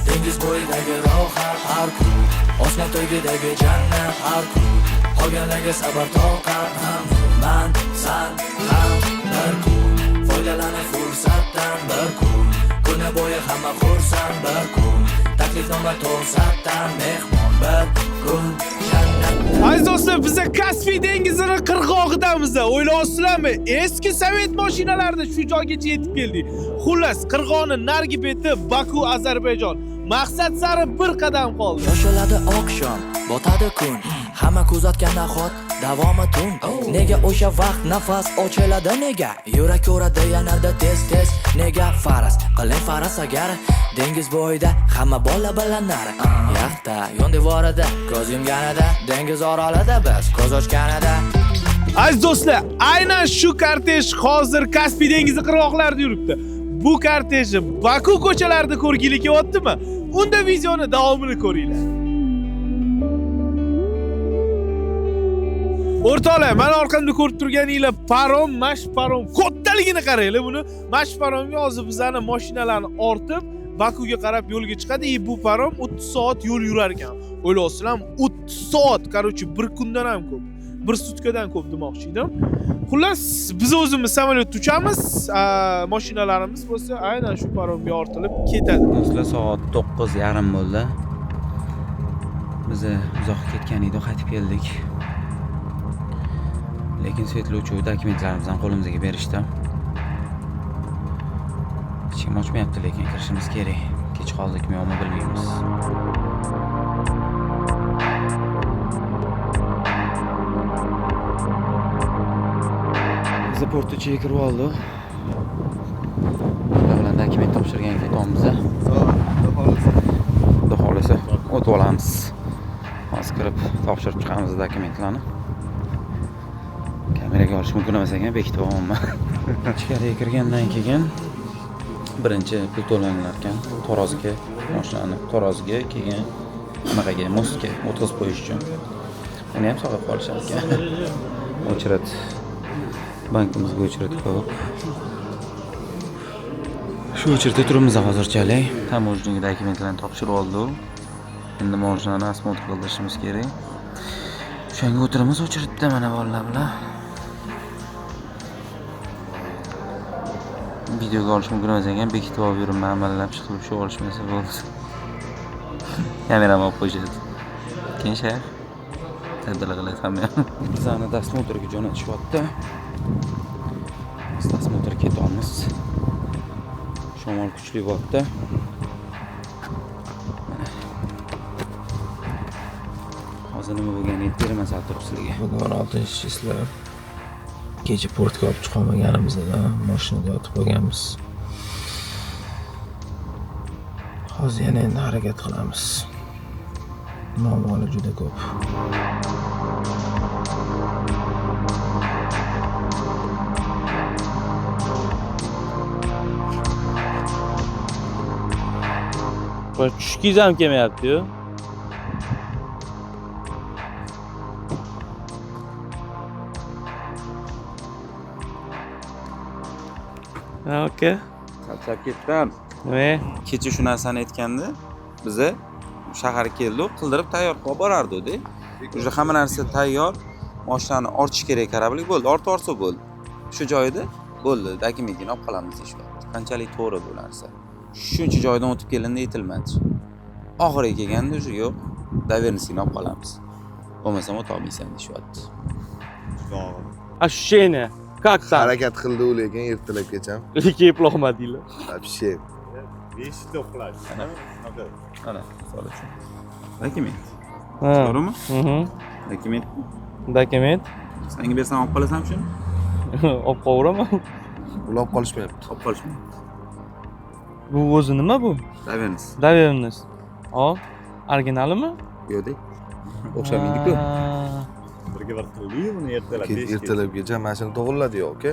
dengiz bo'yidagi rohat, har kun osmon tagidagi jannat, har kun qolganlarga sabr toqat, man san ham bir kun foydalanib fursatdan, bir kun kuni bo'yi hamma xursand, bir kun taklifnoma to'satdan, mehmon bir kun jannat. Aziz do'stlar, biz Kaspiy dengizini qirg'og'idamiz. O'ylayapsizlarmi? Eski sovet mashinalarida shu joygacha yetib keldik. Xullas, qirg'oqning narigi beti Baku, Ozarbayjon. Maqsad sari bir qadam qoldi. Yoshiladi oqshom, botadi kun, hamma kuzatgan nahot davomi tun. Nega o'sha vaqt nafas ochiladi nega? Yurak uradi yanada tez, nega faras? Qiling faras agar dengiz bo'yida hamma bola bilanar. Yaxta yon devorida ko'z yumganida, dengiz orolida biz ko'z ochganida. Aziz do'stlar, aynan shu kortej hozir Kaspiy dengizi qirg'oqlarida yuribdi. Bu kortejni Baku ko'chalarida ko'rgili kelyaptimi? Unda videoni davomini ko'ringlar. O'rtoqlar, mana orqamda ko'rib turganinglar parom, mash parom. Kattaligini qaranglar buni. Mash paromga hozir bizlarni mashinalarni ortib Bakuga qarab yo'lga chiqadi. Bu parom 30 soat yo'l yurar ekan. O'ylayapsizlarmi? 30 soat, qarochi bir kundan ham ko'p. Bir sutkadan ko'p demoqchi edim. Xullas, biz o'zimiz samolyotda uchamiz, mashinalarimiz bo'lsa aynan shu paromga ortilib ketadi. Do'stlar, soat 9:30 bo'ldi. Biz uzoqqa ketgan edik, qaytib keldik. Lekin svetlovchi dokumentlarimizni qo'limizga berishdi. Hech kim ochmayapti, lekin kirishimiz kerak. Kech qoldikmi yo'qmi bilmaymiz. Biz portga kirib oldik. Ular bilan dokument topshirgan ketamiz. Xudo xolisa o'tib olamiz. Hozir kirib topshirib chiqamiz dokumentlarni. Kameraga olish mumkin emas ekan, bekitib olmayman. Ichkariga kirgandan keyin birinchi pul to'lanlar ekan, taroziga, mashinani taroziga, keyin nimagaga, mostga o'tkazib qo'yish uchun. Meni ham sog'ib qolishar ekan. O'chirat bankimizga o'chirat qo'yib. Shu o'chirda turibmiz hozirchalik. Tamojniga dokumentlarni topshirib oldik. Endi mashinani osmotr qildirishimiz kerak. O'shanga o'tiramiz o'chiribdi mana bolalar bilan. Videoga olish mumkin emas ekan, bekitib olib yuribman amallab chiqib shu olishmasa bo'ldi. Kameramni olib qo'yishadi. Keyin shayx tadbir qiladi hamma. Bizani dasmotrga jo'natishyapti. Biz dasmotrga ketamiz. Shamol kuchli bo'pti. Hozir nima bo'lganini aytib beraman turib sizlarga. Bugun 6-chislar. Kecha portga olib chiqolmaganimizda mashinada yotib qolganmiz. Hozir yana endi harakat qilamiz. Muammolar juda ko'p. Tushkiz ham kelmayapti-yu. Ha, aka. Charchab ketdim. Nima? Kecha shu narsani aytganda biza shaharga keldik, qildirib tayyor qilib borardik-da. Uje hamma narsa tayyor. Mashinani ortish kerak karablik bo'ldi, ortib orsa bo'ldi. Shu joyda bo'ldi, dakimekin olib qolamiz deyapti. Qanchalik to'g'ri bu narsa. Shuncha joydan o'tib kelindi aytilmadi. Oxiriga kelganda shu yo'q, davernisini olib qolamiz. Bo'lmasam o'ta olmaysan deyapti. A shu sheni. Как там? Harakat qildi u lekin ertalab kecham. Lekin eplolmadinglar. Вообще. Beshikda uxlash. Ana, so'ra shu. Dokument. Ha. To'g'rimi? Dokument. Dokument. Senga bersam olib qolasan shuni? Olib qovuraman. Ular olib qolishmayapti. Olib qolishmayapti. Bu o'zi nima bu? Davernis. Davernis. Hop. Originalimi? Yo'q-da. O'xshamaydi-ku. Birga bir qildik buni ertalab. Ertalab kecha mashina to'g'riladi-yu, aka.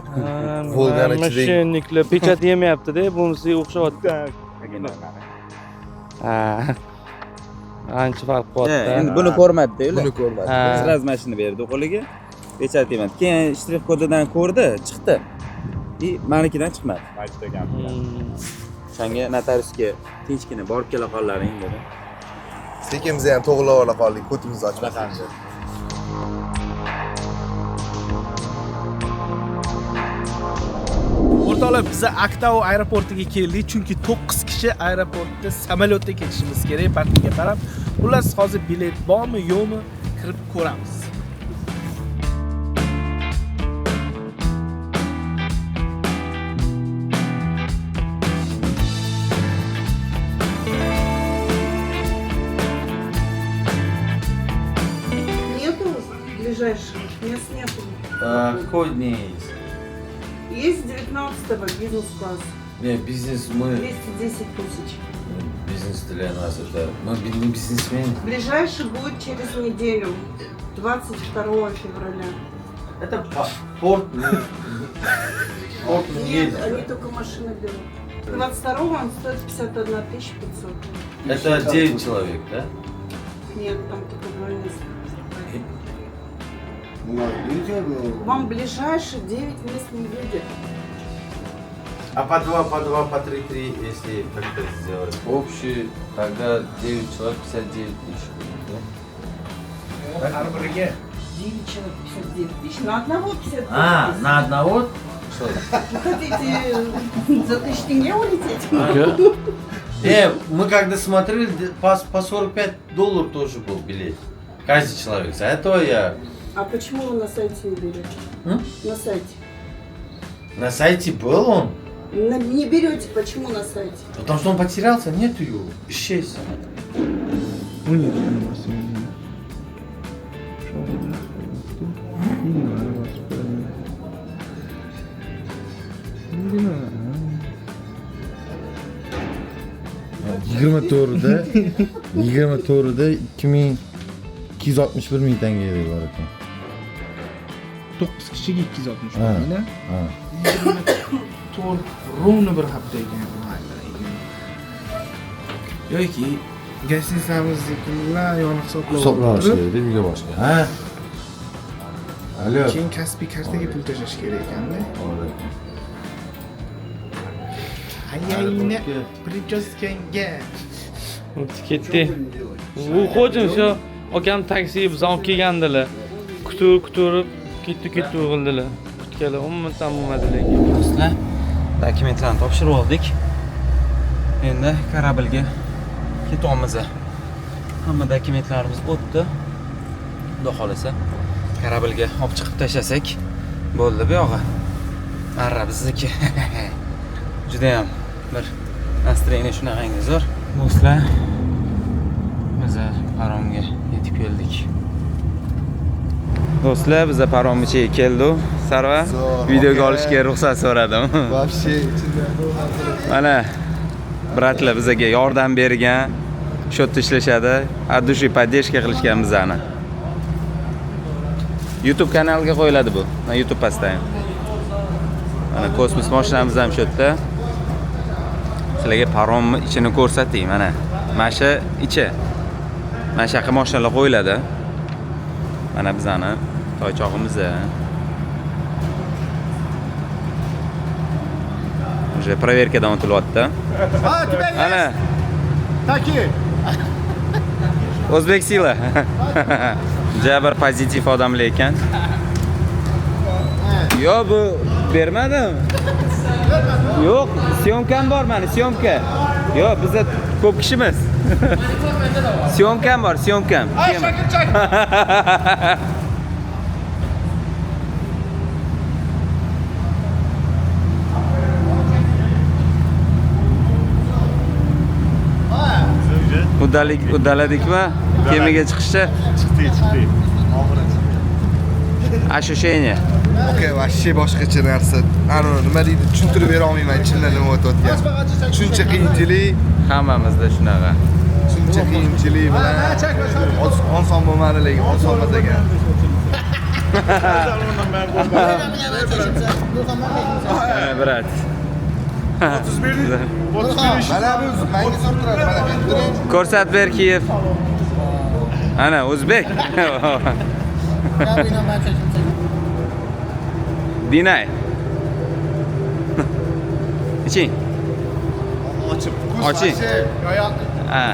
Volgani ichidagi Mashinniklar pechat yemayapti-da, bunisi o'xshayapti. Ha. Ancha farq bo'lyapti. Endi buni ko'rmadi-da ular. buni ko'rmadi. Sraz mashina berdi qo'liga. Pechat yemadi. Keyin shtrix kodidan ko'rdi, chiqdi. Manikidan chiqmadi. Aytdi gap. O'shanga notariusga tinchgina borib kela qollaring dedi. Sekin biz ham to'g'rilab ola qoldik, ko'timizni ochmagancha. O'rtoqlar, biz Aktau aeroportiga keldik, chunki 9 kishi aeroportda samolyotda ketishimiz kerak, partiyaga qarab. Xullas, hozir bilet bormi, yo'qmi, kirib ko'ramiz. Нету ближайших? Мест нету. Какой день есть? Есть 19-го бизнес-класс. Не, бизнес мы... 210 тысяч. Бизнес для нас это... Мы не бизнесмены. Ближайший будет через неделю, 22 февраля. Это порт. Порт не Нет, едет. они только машины берут. 22-го он стоит 51 500. Это 9 человек, да? Нет, там только 2 места. Вам ближайший 9 мест не будет. А по 2, по 3, если как-то сделать общий, тогда 9 человек 59 тысяч будет, да? 9 человек 59 тысяч. На одного 59 тысяч. На одного? Что? Вы хотите за 1000 тенге улететь? Не, мы когда смотрели, по $45 тоже был билет. Каждый человек. За этого я... А почему вы на сайте не берете? На сайте. На сайте был он? Не берете, почему на сайте? Потому что он потерялся, нету его, исчез. Yigirma to'rtida 2261 ming tanga bor ekan. 9 kishiga 260 Ha. ming. Ha. 24 ровно bir hafta ekan. Yoki gastinisamiznikilar yoni Hisoblash kerak, uyga boshqa. Ha. Alo. Keyin Kaspiy kartaga pul tashlash kerak ekanda. Ayayni prichoskanga Ketdi. u xo'jam shu akam taksiga bizani olib kelgandilar. Kuturib ketdi qildilar. Kutganlar umuman bo'lmadi lekin. Do'stlar, dokumentlarni topshirib oldik. Endi kорабльga ketyapmiz. Hamma dokumentlarimiz o'tdi. Xudo xolasa kорабльga olib chiqib tashlasak bo'ldi bu yog'i. Marra bizniki. Juda ham bir настроение shunaqangi zo'r. Do'stlar, biz paromga yetib keldik. Do'stlar, biz parom ichiga keldik. Sarva videoga olishga ruxsat so'radim. Вообще Mana bratlar bizga yordam bergan, shu yerda ishlashadi. От души поддержка qilishgan bizani. YouTube kanaliga qo'yiladi bu. Men YouTube pastayim. Mana kosmos mashinamiz ham shu yerda. Sizlarga parom ichini ko'rsatay. Mana shu ichi. Mana shu mashinalar qo'yiladi. Mana bizani toychog'imiz. Уже проверкаdan o'tilyapti. Ana. Taki. O'zbek sila. Jabr pozitiv odamlar ekan. Yo, bu bermadim. Yo'q, syomkam bor meni, syomka. Yo, bizda ko'p kishimiz. Syomkam bor, syomkam. Uddaladikmi? Kemaga chiqishda? Chiqdik. Ощущение. Okey, вообще boshqacha narsa. Ana nima deydi, tushuntirib bera olmayman ichimdan nima o'tayotgan. Shuncha qiyinchilik, Hammamizda shunaqa. shuncha qiyinchilik bilan oson bo'lmadi, lekin oson emas ekan. Brat. 31. Mana bu menga so'rtiradi, mana men turing. Ko'rsat ber Kiyev. Ana o'zbek. Dinay. Iching. Oching. Ha.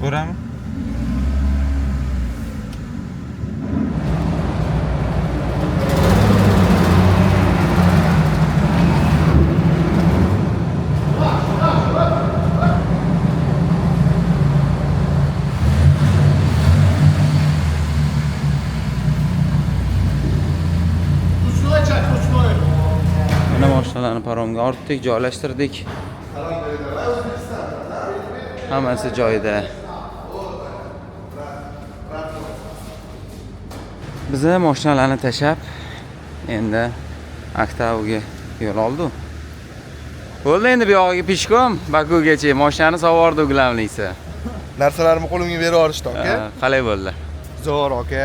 Bo'ladimi? Mana mashinalarni paromga ortdik, joylashtirdik. Hammasi joyida. Biz mashinalarni tashab, endi Aktauga yo'l oldik. Bo'ldi, endi bu yog'iga pishkom, Bakugacha mashinani sovordi glavniysi. Narsalarimni qo'limga berib yuborishdi, aka. Qalay bo'ldi? Zo'r, aka.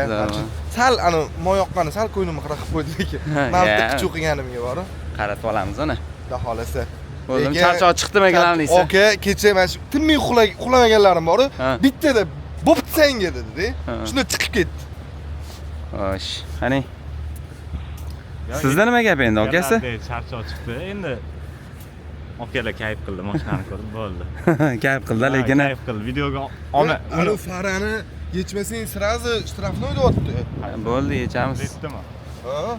Sal ana moyoqqani sal ko'nglimni xira qilib qo'ydi lekin. Men bitta kuch o'qiganimga bor. Qaratib olamiz uni. Xudo xolasa. Bo'ldim, charchoq chiqdimi glavniysi? Aka, kecha men shu tinmay uxlamaganlarim bor. Bittada bo'pti senga dedi-da. Shunda chiqib ketdi. Xo'sh, qani. Sizda nima gap endi, akasi? Charchoq chiqdi. Endi akalar kayf qildi, mashinani ko'rib bo'ldi. Kayf qildi, lekin kayf qildi. Videoga olma. Uni farani yechmasang sirazi shtrafni o'ylayapti. Bo'ldi, yechamiz. Yetdimi? Ha?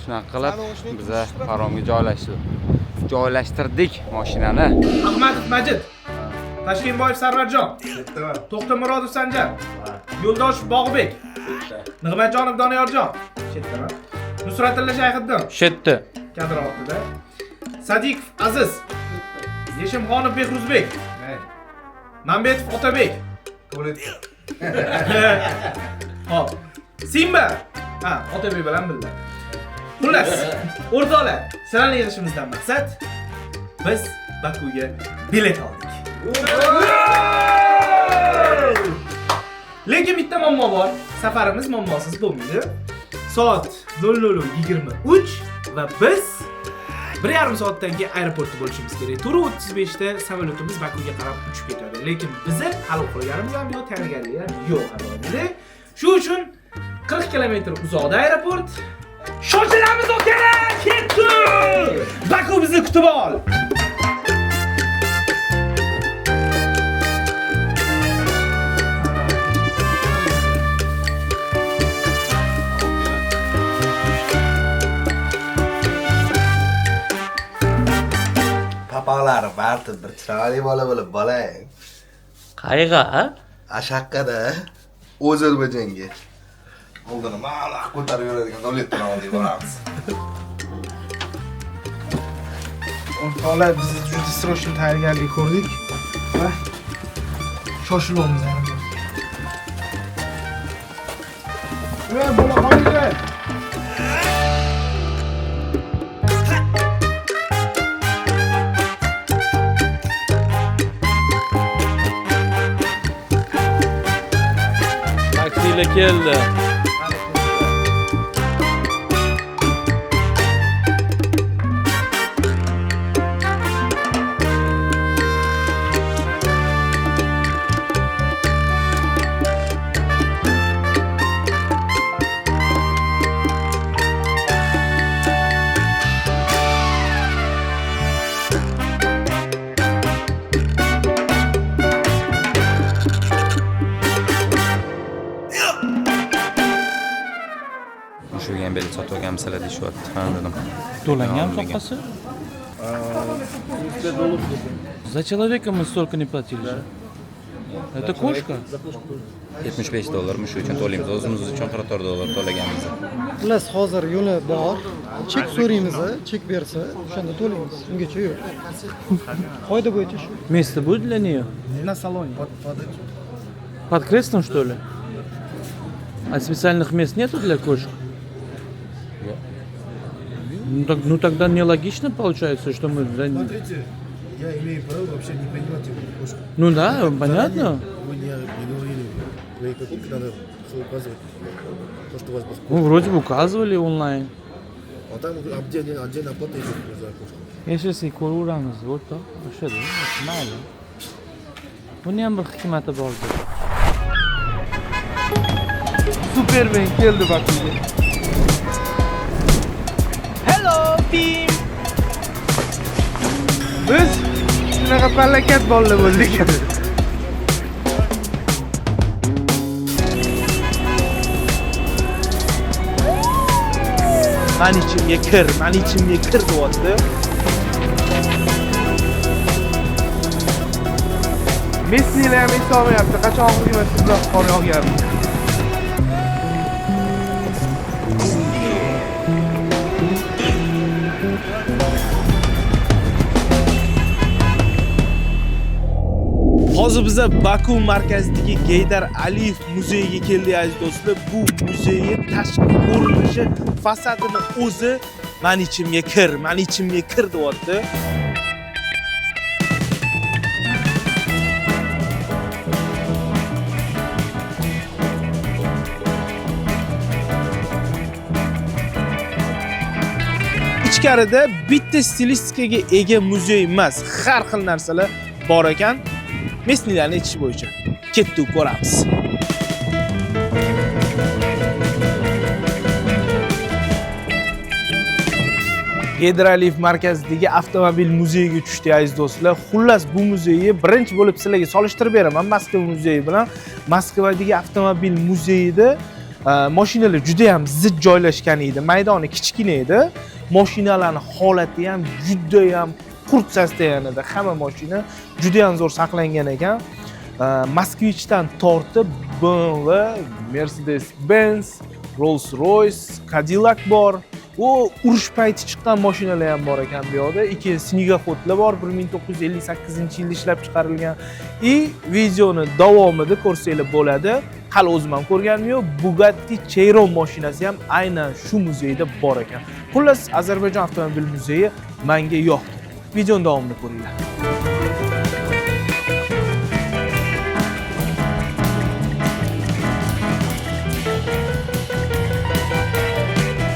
Shunaqa qilib biz paromga joylashtirdik mashinani. Ahmadov Majid. Tashkentboyev Sarvarjon. To'xtamurodov Sanjar. Yo'ldoshev Bog'bek. Nig'matjonov Doniyorjon. Shetdami? Nusratilla Shayxiddin. Shetdi. Kadr ortida. Sadiqov Aziz. Yeshimxonov Behruzbek. Mambetov Otabek. Hop. Simba. Ha, Otabek bilan birga. Xullas, o'rtoqlar, sizlarni yig'ishimizdan maqsad biz Bakuga bilet oldik. Lekin bitta muammo bor. Safarimiz muammosiz bo'lmaydi. Soat 00:23 va biz 1,5 soatdan keyin aeroportda bo'lishimiz kerak. 4:35 da samolyotimiz Bakuga qarab uchib ketadi. Lekin bizni hali uxlaganimiz ham yo'q, tayyorgarlik ham yo'q albatta. Shuning uchun 40 kilometr uzoqda aeroport. Shoshilamiz kerak. Ketdi! Baku bizni kutib ol. Papalar barti bir chiroyli bola bo'lib bolang. Qayga? Ashaqqada Ozarbayjonga. Oldini ma'laq ko'tarib yuradigan davlatdan oldik boramiz. O'rtoqlar, biz juda srochni tayyorgarlik ko'rdik va shoshilyapmiz endi. Voy, bola qolinglar. Taksiyle keldi. O'shagan bilet sotib olganmisizlar deyishyapti. Ha, dedim. To'langan soqqasi? За человека мы столько не платили же. Это кошка. $75 mush uchun to'laymiz. O'zimiz uchun $44 to'laganmiz. Xullas hozir yo'li bor. Chek so'raymiz, chek bersa, o'shanda to'laymiz. Ungacha yo'q. Qoida bo'yicha shu. Место будет для нее? На салоне. Под креслом, что ли? А специальных мест нету для кошек? Ну тогда нелогично получается, что мы... Смотрите, я имею право вообще не принимать его кошку. Ну да, понятно. Вы не говорили, вы как надо все указывать, то, что у вас бесплатно. Ну, вроде бы указывали онлайн. А там отдельно оплата идет за кошку. Я сейчас и ko'raveramiz, o'rtoq. O'shada, mayli. Buni ham bir hikmati bordir. Superman keldi Bakuga. Hello team. Biz shunaqa palakat bolalar bo'ldik. Mani ichimga kir deyapti. Messilar ham eslolmayapti. Qachon oxirgi marta qor yog'gan. Hozir biz Baku markazidagi Gaydar Aliyev muzeyiga keldik aziz do'stlar. Bu muzeyni tashqi ko'rinishi, fasadini o'zi mani ichimga kir deyapti. Ichkarida bitta stilistikaga ega muzey emas, har xil narsalar bor ekan. Mesnilarni aytish bo'yicha ketdik, ko'ramiz. Gaydar Aliyev markazidagi avtomobil muzeyiga tushdik aziz do'stlar. Xullas bu muzeyni birinchi bo'lib sizlarga solishtirib beraman Moskva muzeyi bilan. Moskvadagi avtomobil muzeyida mashinalar juda ham zid joylashgan edi. Maydoni kichkina edi. Mashinalarning holati ham juda ham qurt sostoyanida. Hamma mashina juda ham zo'r saqlangan ekan. Moskvichdan tortib BMW, Mercedes-Benz, Rolls-Royce, Cadillac bor. O urush payti chiqqan mashinalar ham bor ekan bu yoqda. Ikki snigoxodlar bor, 1958-yilda ishlab chiqarilgan. Videoni davomida ko'rsanglar bo'ladi. Hali o'zim ham ko'rganim yo'q. Bugatti Chiron mashinasi ham aynan shu muzeyda bor ekan. Xullas, Ozarbayjon avtomobil muzeyi menga yoqdi. Videoni davomida ko'ringlar.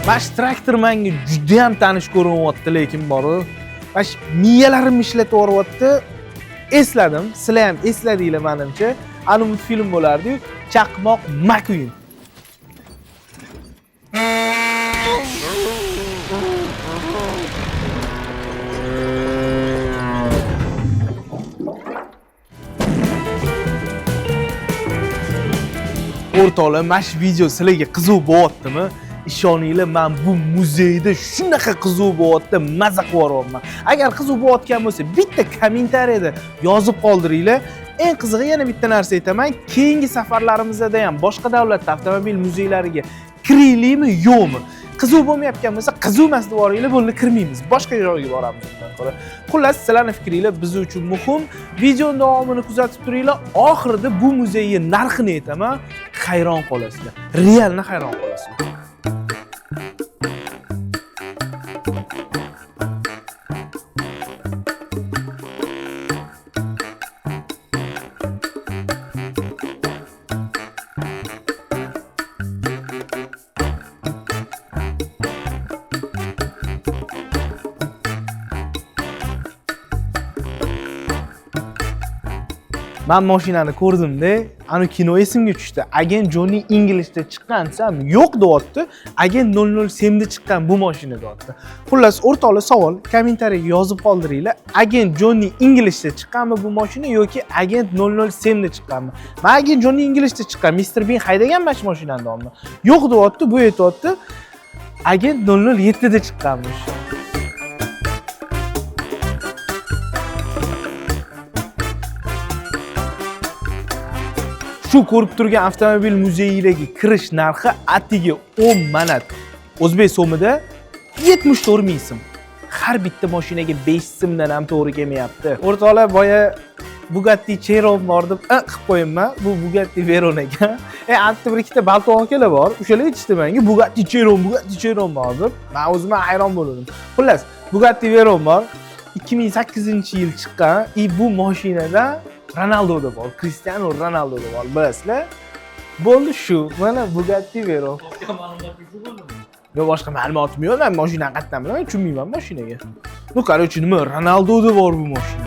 Bash traktor menga juda ham tanish ko'rinyapti, lekin boru. Bash miyalarimni ishlatib yuryapti. Esladim, sizlar ham esladinglar menimcha. Ana multfilm bo'lardi-yu, Chaqmoq McQueen. O'rtoqlar, mana shu video sizlarga qiziq bo'lyaptimi? Ishoninglar, men bu muzeyda shunaqa qiziq bo'lyapti, maza qilyapman. Agar qiziq bo'layotgan bo'lsa, bitta kommentariyada yozib qoldiringlar. Eng qizig'i yana bitta narsa aytaman, keyingi safarlarimizda ham boshqa davlat avtomobil muzeylariga kiraylikmi, yo'qmi? Qiziq bo'lmayotgan bo'lsa, qiziq emas deb yuboringlar, bo'ldi kirmaymiz. Boshqa joyga boramiz. Xullas, sizlarning fikringlar biz uchun muhim. Video davomini kuzatib turinglar. Oxirida bu muzeyning narxini aytaman, hayron qolasizlar. Realni hayron qolasizlar. Ben mashinani ko'rdim-da, ana kino esimga tushdi. Agent Johnny Englishda chiqqan desam, yo'q deyapti. Agent 007 da chiqqan bu mashina deyapti. Xullas, o'rtoqlar savol, kommentariyaga yozib qoldiringlar. Agent Johnny Englishda chiqqanmi bu mashina yoki Agent 007 da chiqqanmi? Men Agent Johnny Englishda chiqqan, Mr. Bean haydagan mashinani deyapman. Yo'q deyapti, bu aytyapti. Agent 007 da chiqqanmish. Shu ko'rib turgan avtomobil muzeyiga kirish narxi atiga 10 manat. O'zbek so'mida 74 ming so'm. Har bitta mashinaga 5 so'mdan ham to'g'ri kelmayapti. O'rtoqlar, boya Bugatti Chiron bor deb qilib qo'yimman. Bu Bugatti Veyron ekan. Anta bir ikkita balton akalar bor. O'shalar aytishdi menga Bugatti Chiron bor deb. Men o'zim hayron bo'ldim. Xullas, Bugatti Veyron bor. 2008-yil chiqqan. Bu mashinada Ronaldo da bor, Cristiano Ronaldo da bor, bilasizlar? Bo'ldi shu. Mana Bugatti Veyron. Yo, boshqa ma'lumotim yo'q, men mashinani qatdan bilaman, tushunmayman mashinaga. Ну, короче, nima Ronaldo da bor bu mashina.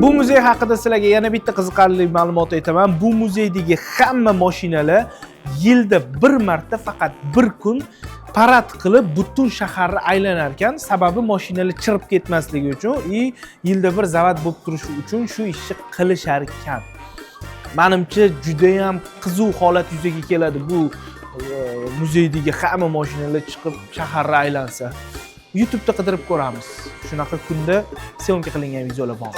Bu muzey haqida sizlarga yana bitta qiziqarli ma'lumot aytaman. Bu muzeydagi hamma mashinalar yilda bir marta faqat bir kun parad qilib butun shaharni aylanar ekan. Sababi mashinalar chirib ketmasligi uchun, yilda bir zavod bo'lib turishi uchun shu ishni qilishar ekan. Menimcha juda ham qiziq holat yuzaga keladi bu muzeydagi hamma mashinalar chiqib shaharni aylansa. YouTube'da qidirib ko'ramiz. Shunaqa kunda syomka qilingan videolar bor.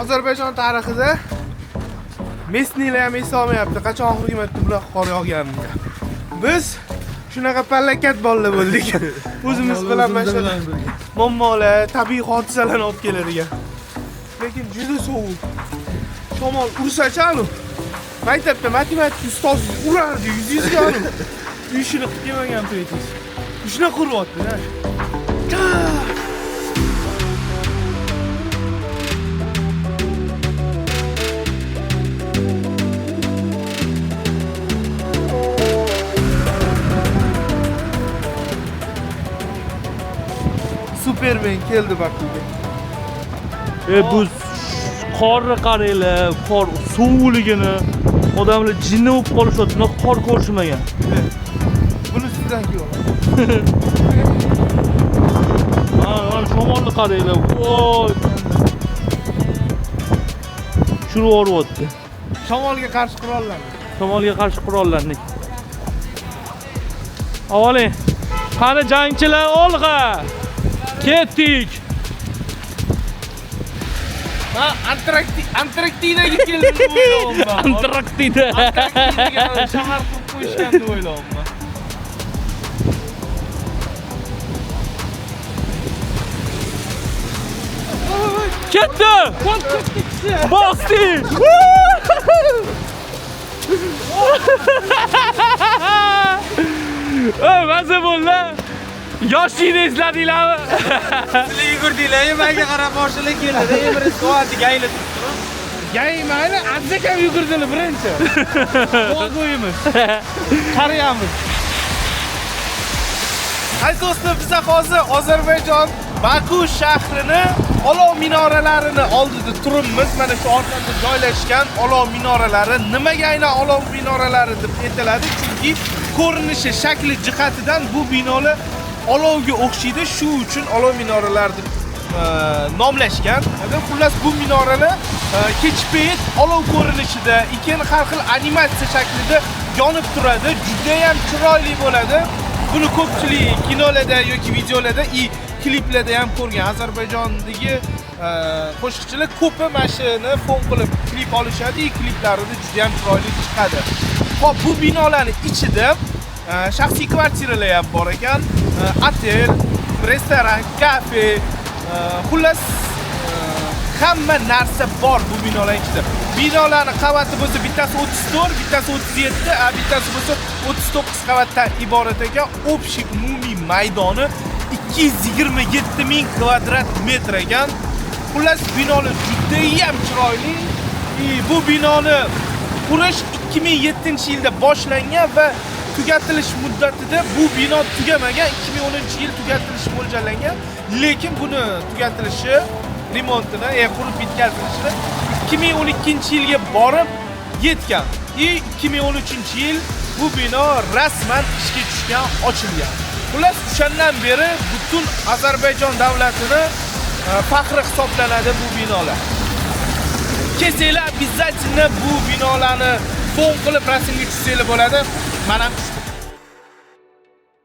Ozarbayjon tarixida Mesnilar ham eslolmayapti, qachon oxirgi marta bular qor yog'ganini. Biz shunaqa pallakat bolalar bo'ldik. O'zimiz bilan mana muammolar, tabiiy hodisalarni olib keladigan. Lekin juda sovuq. Shamol ursa-chalu. Maktabda matematika ustozi urardi, yuzingizga olib. Ishini qilib kelmagan paytingiz. Shunaqa quryapti-da. Superman keldi Bakuga. Bu qorni qaranglar, qor suvligini, odamlar jinni bo'lib qolishyapti. Bunaqa qor ko'rishmagan. Buni sizdan ko'raman. Mana shamolni qaranglar. Voy. Shuni o'ryapti. Shamolga qarshi qurollandik. Shamolga qarshi qurollandik. Avvalo, qani jangchilar olg'a. Ketdik. Ha, Antarktidaga keldim deb o'ylayapman. Antarktida. Antarktidaga shahar qurib qo'yishgan deb o'ylayapman. Ketdi! Bosdi! Ey, maza bo'ldi. Yoshligini esladinglarmi? Sizlar yugurdinglar, menga qarab boshlik keldi. Emre soatiga aylanib turib. Gay mayli, azakam yugurdilar birinchi. Qo'yimiz. Qarayamiz. Ay do'stlar, biz hozir Ozarbayjon Baku shahrini olov minoralarini oldida turibmiz. Mana shu orqada joylashgan olov minoralari nimaga aynan olov minoralari deb aytiladi? Chunki ko'rinishi, shakli jihatidan bu binolar olovga o'xshaydi. Shu uchun olov minoralari deb nomlashgan. Xullas bu minoralar kechpayt olov ko'rinishida, har xil animatsiya shaklida yonib turadi. Juda ham chiroyli bo'ladi. Buni ko'pchilik kinolarda yoki videolarda, kliplarda ham ko'rgan. Ozarbayjondagi qo'shiqchilar ko'pi mashina fon qilib klip olishadi, kliplarida juda ham chiroyli chiqadi. Xo'p, bu binolarning ichida shaxsiy kvartiralar ham bor ekan, otel, restoran, kafe, xullas hamma narsa bor bu binolar ichida. Binolarning qavati bo'lsa bittasi 34, bittasi 37, bittasi bo'lsa 39 qavatdan iborat ekan. Общий umumiy maydoni 227 ming kvadrat metr ekan. Xullas binolar juda ham chiroyli. Bu binoni qurish 2007-yilda boshlangan va tugatilish muddatida bu bino tugamagan. 2010-yil tugatilishi mo'ljallangan, lekin buni tugatilishi, remontini, qurib bitkazilishini 2012-yilga borib yetgan. 2013-yil bu bino rasman ishga tushgan, ochilgan. Xullas, o'shandan beri butun Ozarbayjon davlatini faxri hisoblanadi bu binolar. Kelsanglar, обязательно bu binolarni fon qilib rasmga tushsanglar bo'ladi. Men ham